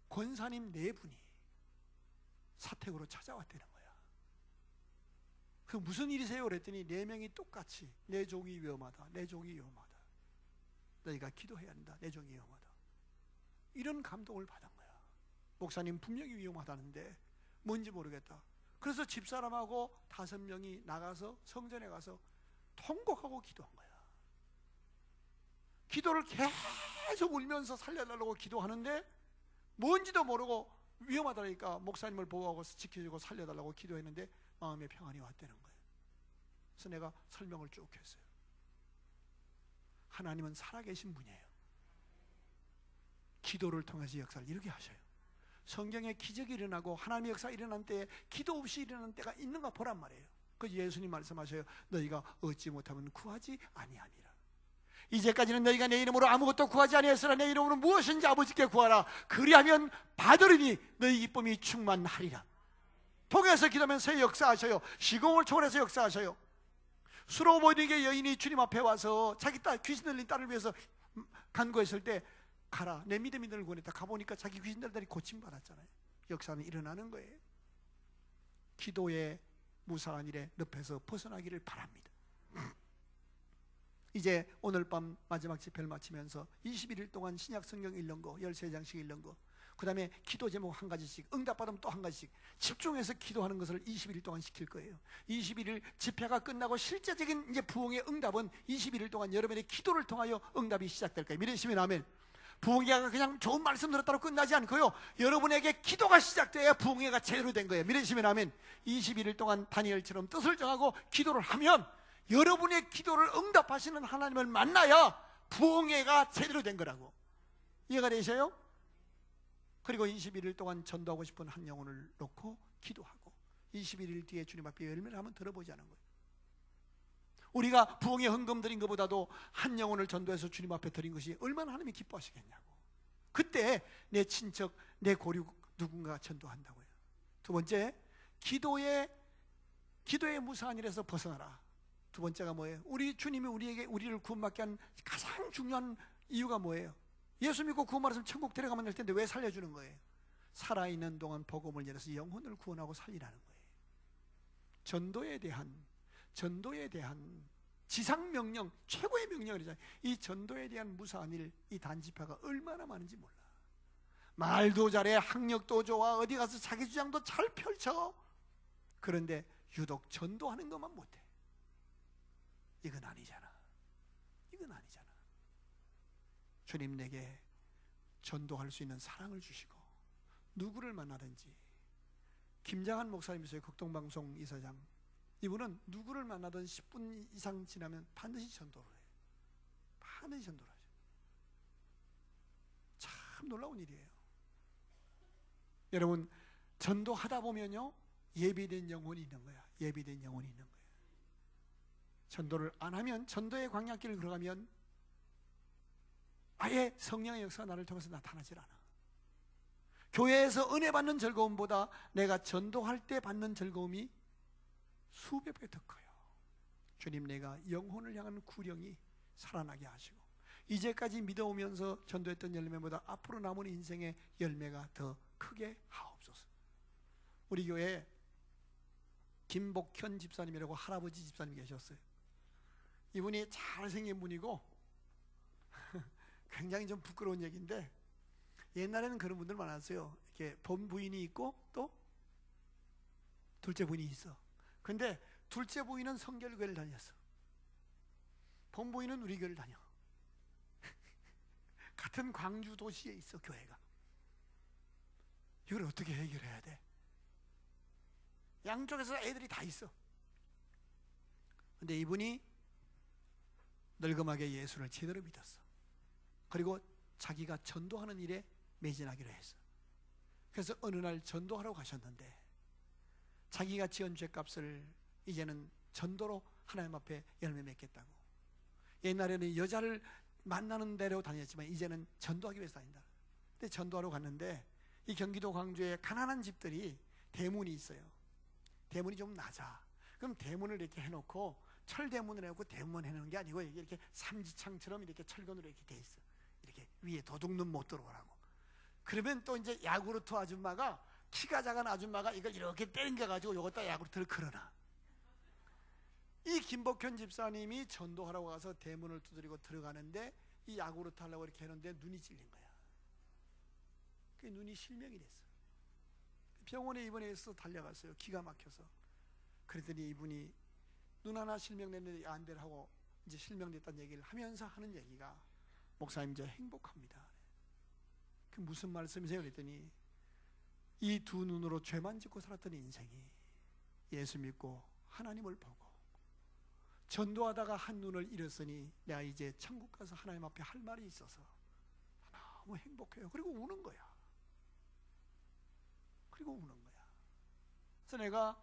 권사님 4분이 사택으로 찾아왔다는 거야. 그 무슨 일이세요? 그랬더니 4명이 똑같이 내 종이 위험하다, 내 종이 위험하다, 너희가 기도해야 한다, 내 종이 위험하다, 이런 감동을 받은 거야. 목사님 분명히 위험하다는데 뭔지 모르겠다. 그래서 집사람하고 5명이 나가서 성전에 가서 통곡하고 기도한 거야. 기도를 계속 울면서 살려달라고 기도하는데 뭔지도 모르고 위험하다니까 목사님을 보호하고 지켜주고 살려달라고 기도했는데 마음의 평안이 왔다는 거예요. 그래서 내가 설명을 쭉 했어요. 하나님은 살아계신 분이에요. 기도를 통해서 역사를 이렇게 하셔요. 성경에 기적이 일어나고 하나님의 역사가 일어난 때에 기도 없이 일어난 때가 있는가 보란 말이에요. 그 예수님 말씀하셔요. 너희가 얻지 못하면 구하지 아니하니라. 이제까지는 너희가 내 이름으로 아무것도 구하지 아니했으나 내 이름으로 무엇인지 아버지께 구하라. 그리하면 받으리니 너희 기쁨이 충만하리라. 통해서 기도하면서 역사하셔요. 시공을 초월해서 역사하셔요. 수로보니게 여인이 주님 앞에 와서 자기 딸, 귀신 들린 딸을 위해서 간구했을 때 가라, 내 믿음이 너를 구원했다. 가보니까 자기 귀신 들린 딸이 고침받았잖아요. 역사는 일어나는 거예요. 기도의 무사한 일에 늪에서 벗어나기를 바랍니다. 이제 오늘 밤 마지막 집회를 마치면서 21일 동안 신약 성경 읽는 거 13장씩 읽는 거, 그 다음에 기도 제목 한 가지씩, 응답받으면 또 한 가지씩 집중해서 기도하는 것을 21일 동안 시킬 거예요. 21일 집회가 끝나고 실제적인 이제 부흥의 응답은 21일 동안 여러분의 기도를 통하여 응답이 시작될 거예요. 믿으시면 아멘. 부흥회가 그냥 좋은 말씀 들었다고 끝나지 않고요, 여러분에게 기도가 시작돼야 부흥회가 제대로 된 거예요. 믿으시면 아멘. 21일 동안 다니엘처럼 뜻을 정하고 기도를 하면 여러분의 기도를 응답하시는 하나님을 만나야 부흥회가 제대로 된 거라고. 이해가 되세요? 그리고 21일 동안 전도하고 싶은 한 영혼을 놓고 기도하고 21일 뒤에 주님 앞에 열매를 한번 들어보자는 거예요. 우리가 부흥에 헌금 드린 것보다도 한 영혼을 전도해서 주님 앞에 드린 것이 얼마나 하나님이 기뻐하시겠냐고. 그때 내 친척, 내 고륙 누군가 전도한다고요. 두 번째, 기도의 무사한 일에서 벗어나라. 두 번째가 뭐예요? 우리 주님이 우리를 구원받게 한 가장 중요한 이유가 뭐예요? 예수 믿고 구원받았으면 천국 데려가면 될 텐데 왜 살려주는 거예요? 살아있는 동안 복음을 열어서 영혼을 구원하고 살리라는 거예요. 전도에 대한 지상명령, 최고의 명령이잖아요. 이 전도에 대한 무사한 일, 이 단지파가 얼마나 많은지 몰라. 말도 잘해, 학력도 좋아, 어디 가서 자기 주장도 잘 펼쳐. 그런데 유독 전도하는 것만 못해. 이건 아니잖아. 주님 내게 전도할 수 있는 사랑을 주시고 누구를 만나든지. 김장한 목사님 있어요. 극동방송 이사장. 이분은 누구를 만나든 10분 이상 지나면 반드시 전도를 해요. 반드시 전도를 하죠. 참 놀라운 일이에요. 여러분, 전도하다 보면요, 예비된 영혼이 있는 거야. 예비된 영혼이 있는 거야. 전도를 안 하면, 전도의 광야길을 걸어가면 아예 성령의 역사가 나를 통해서 나타나질 않아. 교회에서 은혜 받는 즐거움보다 내가 전도할 때 받는 즐거움이 수백 배 더 커요. 주님, 내가 영혼을 향한 구령이 살아나게 하시고 이제까지 믿어오면서 전도했던 열매보다 앞으로 남은 인생의 열매가 더 크게 하옵소서. 우리 교회에 김복현 집사님이라고 할아버지 집사님 계셨어요. 이분이 잘생긴 분이고 굉장히 좀 부끄러운 얘기인데, 옛날에는 그런 분들 많았어요. 이렇게 본 부인이 있고 또 둘째 부인이 있어. 근데 둘째 부인은 성결교회를 다녔어. 본 부인은 우리 교회를 다녀. 같은 광주 도시에 있어, 교회가. 이걸 어떻게 해결해야 돼? 양쪽에서 애들이 다 있어. 근데 이분이 늙음하게 예수를 제대로 믿었어. 그리고 자기가 전도하는 일에 매진하기로 했어. 그래서 어느 날 전도하러 가셨는데 자기가 지은 죄값을 이제는 전도로 하나님 앞에 열매 맺겠다고. 옛날에는 여자를 만나는 데로 다녔지만 이제는 전도하기 위해서 다닌다. 근데 전도하러 갔는데 이 경기도 광주에 가난한 집들이 대문이 있어요. 대문이 좀 낮아. 그럼 대문을 이렇게 해놓고 철대문을 해놓고 대문 해놓은 게 아니고 이렇게 삼지창처럼 이렇게 철근으로 이렇게 돼 있어. 이렇게 위에 도둑놈 못 들어오라고. 그러면 또 이제 야구르트 아줌마가, 키가 작은 아줌마가 이걸 이렇게 땡겨가지고 요것다 야구르트를 걸어놔. 이 김복현 집사님이 전도하러 가서 대문을 두드리고 들어가는데 이 야구르트 하려고 이렇게 했는데 눈이 찔린 거야. 그 눈이 실명이 됐어. 병원에 입원해서 달려갔어요. 기가 막혀서. 그랬더니 이분이 눈 하나 실명됐는데 안대를 하고 이제 실명됐다는 얘기를 하면서 하는 얘기가, 목사님 저 행복합니다. 그 무슨 말씀이세요? 그랬더니 이 두 눈으로 죄만 짓고 살았던 인생이 예수 믿고 하나님을 보고 전도하다가 한 눈을 잃었으니 내가 이제 천국 가서 하나님 앞에 할 말이 있어서 너무 행복해요. 그리고 우는 거야. 그리고 우는 거야. 그래서 내가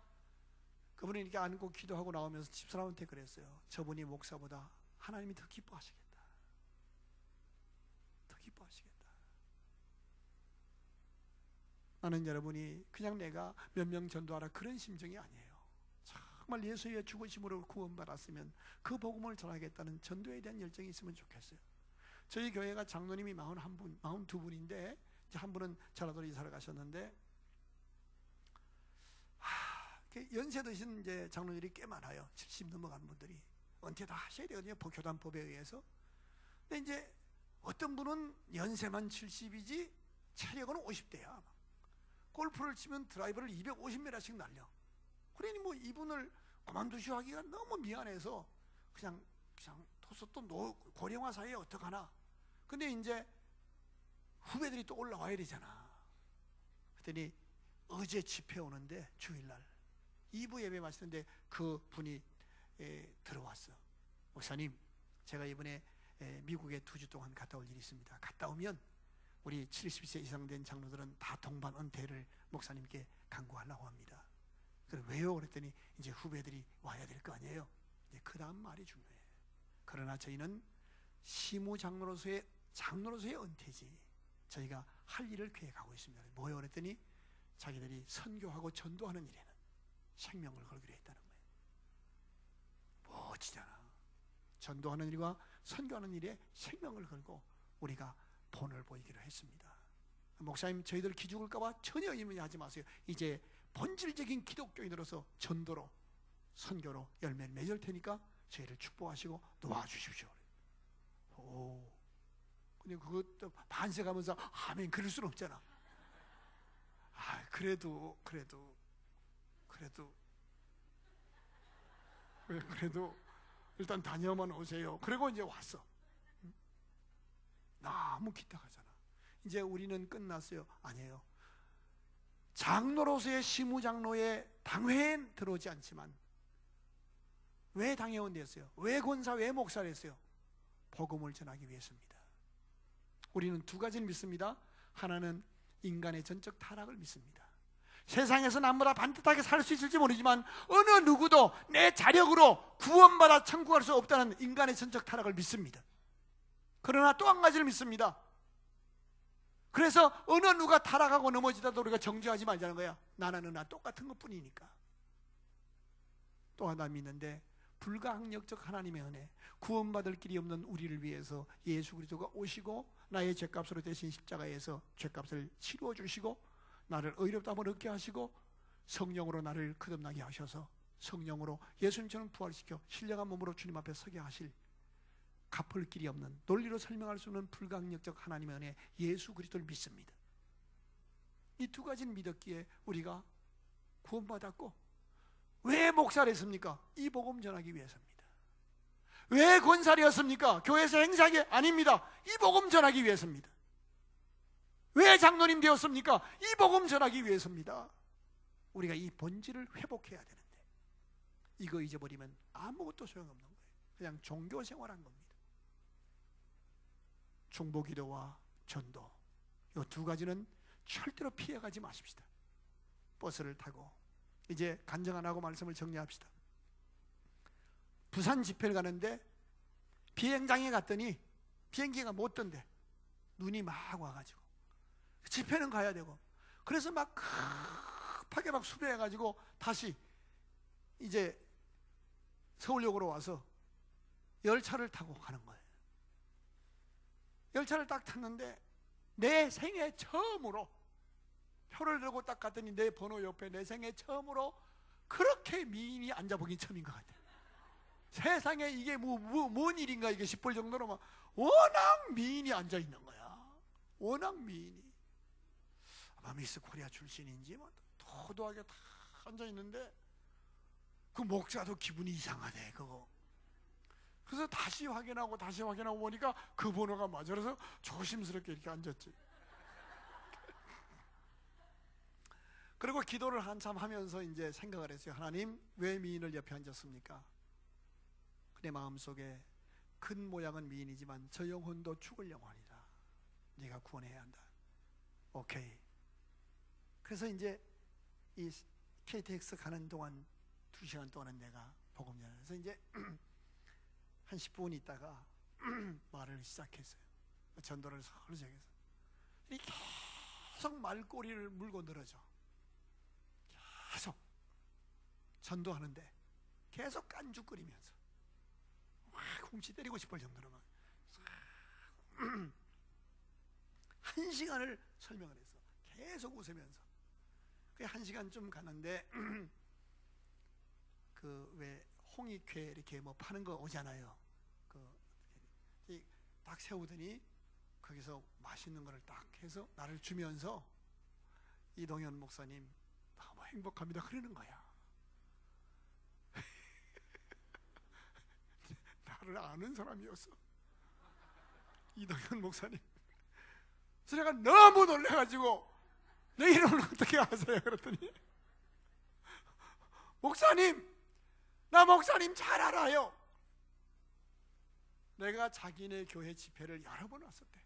그분이 이렇게 안고 기도하고 나오면서 집사람한테 그랬어요. 저분이 목사보다 하나님이 더 기뻐하시겠다. 더 기뻐하시겠다. 나는 여러분이 그냥 내가 몇 명 전도하라 그런 심정이 아니에요. 정말 예수의 죽으심으로 구원받았으면 그 복음을 전하겠다는 전도에 대한 열정이 있으면 좋겠어요. 저희 교회가 장로님이 41분, 42분인데 이제 한 분은 전라도로 이사를 가셨는데 연세 드신 이제 장로들이 꽤 많아요. 70 넘어간 분들이 은퇴 다 하셔야 되거든요. 교단법에 의해서. 근데 이제 어떤 분은 연세만 70이지 체력은 50대야. 골프를 치면 드라이버를 250m씩 날려. 그러니 뭐 이분을 그만두시오 하기가 너무 미안해서 그냥 도서 또 고령화 사회에 어떡하나. 근데 이제 후배들이 또 올라와야 되잖아. 그랬더니 어제 집회 오는데 주일날 2부 예배 마치는데 그 분이 들어왔어. 목사님, 제가 이번에 미국에 2주 동안 갔다 올 일이 있습니다. 갔다 오면 우리 70세 이상 된 장로들은 다 동반 은퇴를 목사님께 강구하려고 합니다. 그래 왜요? 그랬더니 이제 후배들이 와야 될 거 아니에요. 이제 그 다음 말이 중요해요. 그러나 저희는 시무 장로로서의 은퇴지 저희가 할 일을 계획하고 있습니다. 뭐요? 그랬더니 자기들이 선교하고 전도하는 일에는 생명을 걸기로 했다는 거예요. 멋지잖아. 전도하는 일과 선교하는 일에 생명을 걸고 우리가 본을 보이기로 했습니다. 목사님, 저희들 기죽을까봐 전혀 의문하지 마세요. 이제 본질적인 기독교인으로서 전도로 선교로 열매를 맺을 테니까 저희를 축복하시고 도와주십시오. 오, 근데 그것도 반색하면서 아멘 그럴 수는 없잖아. 아, 그래도 일단 다녀만 오세요. 그리고 이제 왔어. 너무 기특하잖아. 이제 우리는 끝났어요. 아니에요. 장로로서의 시무장로의 당회에 들어오지 않지만 왜 당회원 됐어요? 왜 권사, 왜 목사를 했어요? 복음을 전하기 위해서입니다. 우리는 두 가지를 믿습니다. 하나는 인간의 전적 타락을 믿습니다. 세상에서 남보다 반듯하게 살 수 있을지 모르지만 어느 누구도 내 자력으로 구원받아 천국 갈 수 없다는 인간의 전적 타락을 믿습니다. 그러나 또 한 가지를 믿습니다. 그래서 어느 누가 타락하고 넘어지다도 우리가 정죄하지 말자는 거야. 나나 너나 똑같은 것뿐이니까. 또 하나 믿는데 불가항력적 하나님의 은혜, 구원받을 길이 없는 우리를 위해서 예수 그리스도가 오시고 나의 죄값으로 대신 십자가에서 죄값을 치루어 주시고 나를 의롭다함을 얻게 하시고 성령으로 나를 거듭나게 하셔서 성령으로 예수님처럼 부활시켜 신령한 몸으로 주님 앞에 서게 하실 갚을 길이 없는, 논리로 설명할 수 없는 불가항력적 하나님의 은혜 예수 그리스도를 믿습니다. 이 두 가지를 믿었기에 우리가 구원받았고, 왜 목사를 했습니까? 이 복음 전하기 위해서입니다. 왜 권사를 했습니까? 교회에서 행사하기 아닙니다. 이 복음 전하기 위해서입니다. 왜 장로님 되었습니까? 이 복음 전하기 위해서입니다. 우리가 이 본질을 회복해야 되는데 이거 잊어버리면 아무것도 소용없는 거예요. 그냥 종교 생활한 겁니다. 중보기도와 전도, 이 두 가지는 절대로 피해가지 마십시다. 버스를 타고 이제 간증 안 하고 말씀을 정리합시다. 부산 집회를 가는데 비행장에 갔더니 비행기가 못 뜬대. 눈이 막 와가지고 집회는 가야 되고, 그래서 막 급하게 막 수배해가지고 다시 이제 서울역으로 와서 열차를 타고 가는 거예요. 열차를 딱 탔는데 내 생애 처음으로 표를 들고 딱 갔더니 내 번호 옆에 내 생애 처음으로 그렇게 미인이 앉아보긴 처음인 것 같아요. 세상에 이게 뭔 일인가 이게 싶을 정도로 막 워낙 미인이 앉아 있는 거야. 워낙 미인이. 아마 미스 코리아 출신인지 뭐 도도하게 다 앉아 있는데 그 목사도 기분이 이상하대 그거. 그래서 다시 확인하고 보니까 그 번호가 맞아. 그래서 조심스럽게 이렇게 앉았지. 그리고 기도를 한참 하면서 이제 생각을 했어요. 하나님, 왜 미인을 옆에 앉았습니까? 내 마음속에 큰 모양은 미인이지만 저 영혼도 죽을 영혼이다. 네가 구원해야 한다. 오케이. 그래서 이제 이 KTX 가는 동안 2시간 동안은 내가 복음 전해서 이제 한 10분 있다가 말을 시작했어요. 전도를 서로 시작해서 계속 말꼬리를 물고 늘어져. 계속 전도하는데 계속 깐죽거리면서 막 훔치 때리고 싶을 정도로 막 1시간을 설명을 했어. 계속 웃으면서. 그 1시간쯤 가는데 그 왜 홍익회 이렇게 뭐 파는 거 오잖아요. 그 딱 세우더니 거기서 맛있는 거를 딱 해서 나를 주면서 이동현 목사님 너무 행복합니다 그러는 거야. 나를 아는 사람이었어. 이동현 목사님. 그래서 내가 너무 놀래가지고 내 이름을 어떻게 아세요? 그랬더니 목사님, 나 목사님 잘 알아요. 내가 자기네 교회 집회를 여러 번 왔었대.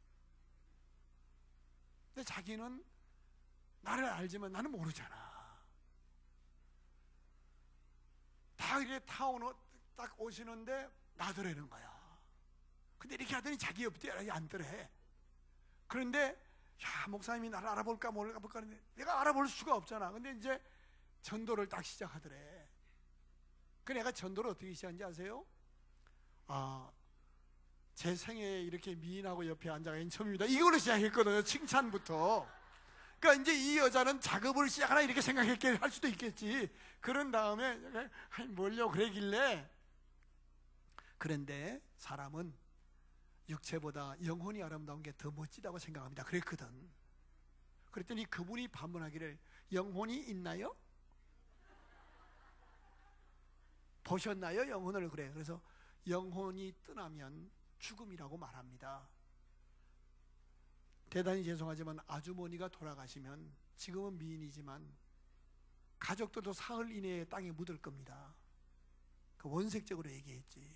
근데 자기는 나를 알지만 나는 모르잖아. 다 이렇게 딱 오시는데 나더라는 거야. 근데 이렇게 하더니 자기 옆에 앉더래. 그런데 야, 목사님이 나를 알아볼까 모를까 하는데 내가 알아볼 수가 없잖아. 근데 이제 전도를 딱 시작하더래. 그 내가 전도를 어떻게 시작한지 아세요? 제 생애에 이렇게 미인하고 옆에 앉아가 처음입니다. 이걸로 시작했거든요. 칭찬부터. 그러니까 이제 이 여자는 작업을 시작하나 이렇게 생각했게 할 수도 있겠지. 그런 다음에 뭘요 그러길래. 그런데 사람은 육체보다 영혼이 아름다운 게 더 멋지다고 생각합니다. 그랬거든. 그랬더니 그분이 반문하기를 영혼이 있나요? 보셨나요? 영혼을. 그래. 그래서 영혼이 떠나면 죽음이라고 말합니다. 대단히 죄송하지만 아주머니가 돌아가시면 지금은 미인이지만 가족들도 사흘 이내에 땅에 묻을 겁니다. 그 원색적으로 얘기했지.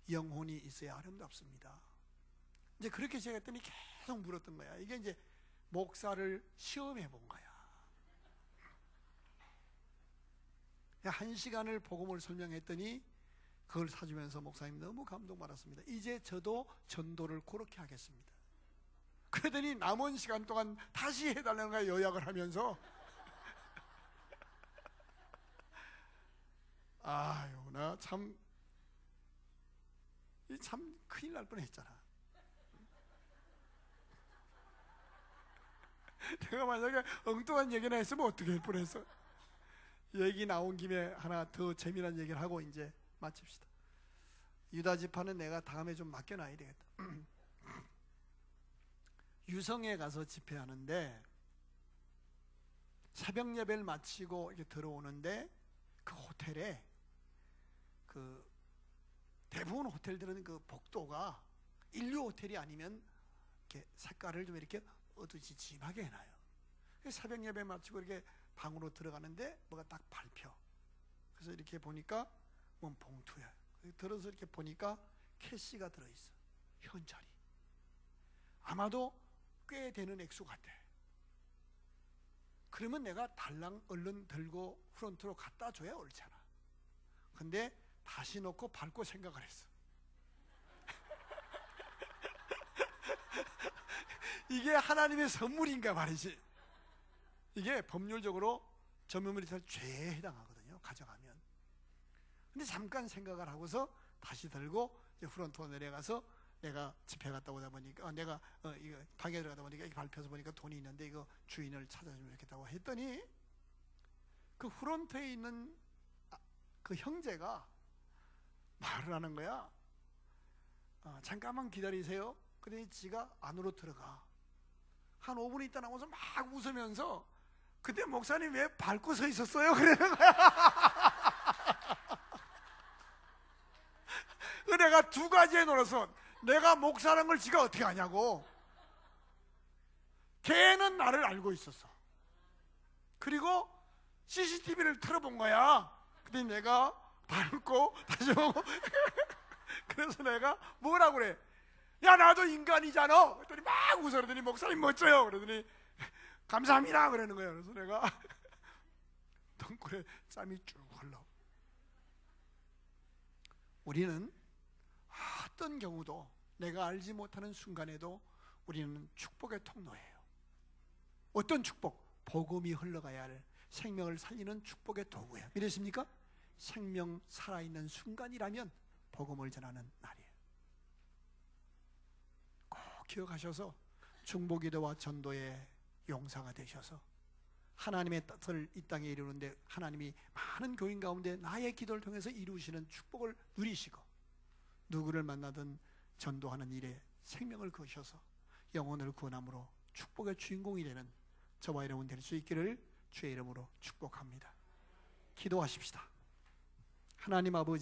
영혼이 있어야 아름답습니다. 이제 그렇게 시작했더니 계속 물었던 거야. 이게 이제 목사를 시험해 본 거야. 1시간을 복음을 설명했더니 그걸 사주면서 목사님 너무 감동받았습니다. 이제 저도 전도를 그렇게 하겠습니다. 그러더니 남은 시간 동안 다시 해달라는 거야. 요약을 하면서. 아유, 나 참 큰일 날 뻔했잖아. 내가 만약에 엉뚱한 얘기나 했으면 어떻게 할 뻔했어. 얘기 나온 김에 하나 더 재미난 얘기를 하고 이제 마칩시다. 유다 지파는 내가 다음에 좀 맡겨놔야 되겠다. 유성에 가서 집회하는데 새벽 예배를 마치고 이렇게 들어오는데 그 호텔에 그 대부분 호텔들은 그 복도가 인류 호텔이 아니면 이렇게 색깔을 좀 이렇게 어두지짐하게 해놔요. 새벽 예배 마치고 이렇게 방으로 들어가는데 뭐가 딱 밟혀. 그래서 이렇게 보니까 뭔 봉투야. 들어서 이렇게 보니까 캐시가 들어있어. 현찰이. 아마도 꽤 되는 액수 같아. 그러면 내가 달랑 얼른 들고 프론트로 갖다 줘야 옳잖아. 근데 다시 놓고 밟고 생각을 했어. 이게 하나님의 선물인가 말이지. 이게 법률적으로 전면물이탈 죄에 해당하거든요. 가져가면. 근데 잠깐 생각을 하고서 다시 들고 이제 프론트로 내려가서 내가 집회 갔다 오다 보니까 내가 이거 방에 들어가다 보니까 이렇게 밟혀서 보니까 돈이 있는데 이거 주인을 찾아주면 좋겠다고 했더니 그 프론트에 있는 그 형제가 말을 하는 거야. 잠깐만 기다리세요. 그랬더니 지가 안으로 들어가. 한 5분 있다 나와서 막 웃으면서 그때 목사님 왜 밟고 서 있었어요? 그러는 거야. 내가 두 가지에 놀아서 내가 목사라는 걸 지가 어떻게 아냐고. 걔는 나를 알고 있었어. 그리고 CCTV를 틀어본 거야. 근데 내가 밟고 다시 보고 그래서 내가 뭐라고 그래? 야, 나도 인간이잖아. 그랬더니 막 웃어. 그러더니 목사님 멋져요. 그러더니 감사합니다. 그러는 거예요. 그래서 내가 덩굴에 땀이 쭉 흘러. 우리는 어떤 경우도 내가 알지 못하는 순간에도 우리는 축복의 통로예요. 어떤 축복? 복음이 흘러가야 할 생명을 살리는 축복의 도구예요. 믿으십니까? 생명 살아있는 순간이라면 복음을 전하는 날이에요. 꼭 기억하셔서 중보기도와 전도의 용사가 되셔서 하나님의 뜻을 이 땅에 이루는데 하나님이 많은 교인 가운데 나의 기도를 통해서 이루시는 축복을 누리시고 누구를 만나든 전도하는 일에 생명을 거셔서 영혼을 구원함으로 축복의 주인공이 되는 저와 여러분 될 수 있기를 주의 이름으로 축복합니다. 기도하십시다. 하나님 아버지,